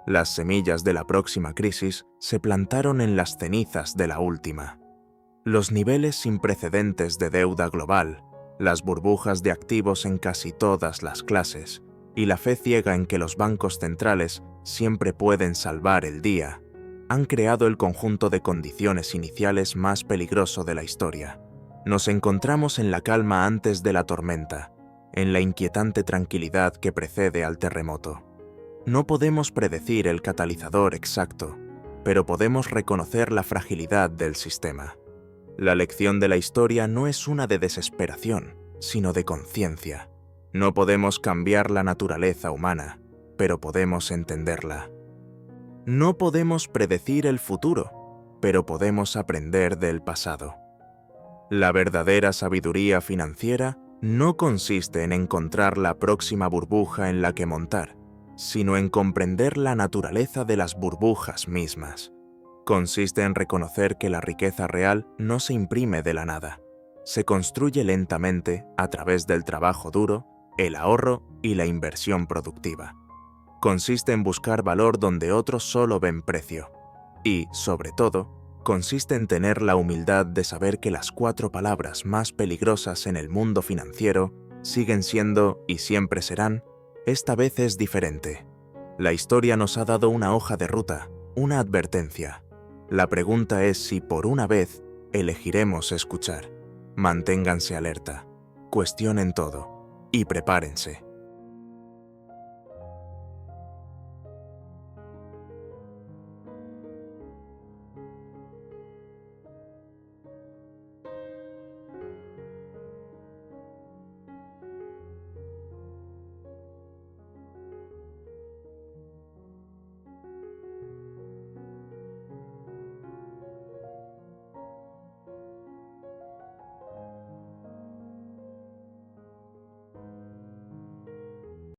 Las semillas de la próxima crisis se plantaron en las cenizas de la última. Los niveles sin precedentes de deuda global, las burbujas de activos en casi todas las clases y la fe ciega en que los bancos centrales siempre pueden salvar el día, han creado el conjunto de condiciones iniciales más peligroso de la historia. Nos encontramos en la calma antes de la tormenta, en la inquietante tranquilidad que precede al terremoto. No podemos predecir el catalizador exacto, pero podemos reconocer la fragilidad del sistema. La lección de la historia no es una de desesperación, sino de conciencia. No podemos cambiar la naturaleza humana, pero podemos entenderla. No podemos predecir el futuro, pero podemos aprender del pasado. La verdadera sabiduría financiera no consiste en encontrar la próxima burbuja en la que montar, sino en comprender la naturaleza de las burbujas mismas. Consiste en reconocer que la riqueza real no se imprime de la nada. Se construye lentamente a través del trabajo duro, el ahorro y la inversión productiva. Consiste en buscar valor donde otros solo ven precio. Y, sobre todo, consiste en tener la humildad de saber que las 4 palabras más peligrosas en el mundo financiero siguen siendo y siempre serán: esta vez es diferente. La historia nos ha dado una hoja de ruta, una advertencia. La pregunta es si por una vez elegiremos escuchar. Manténganse alerta, cuestionen todo y prepárense.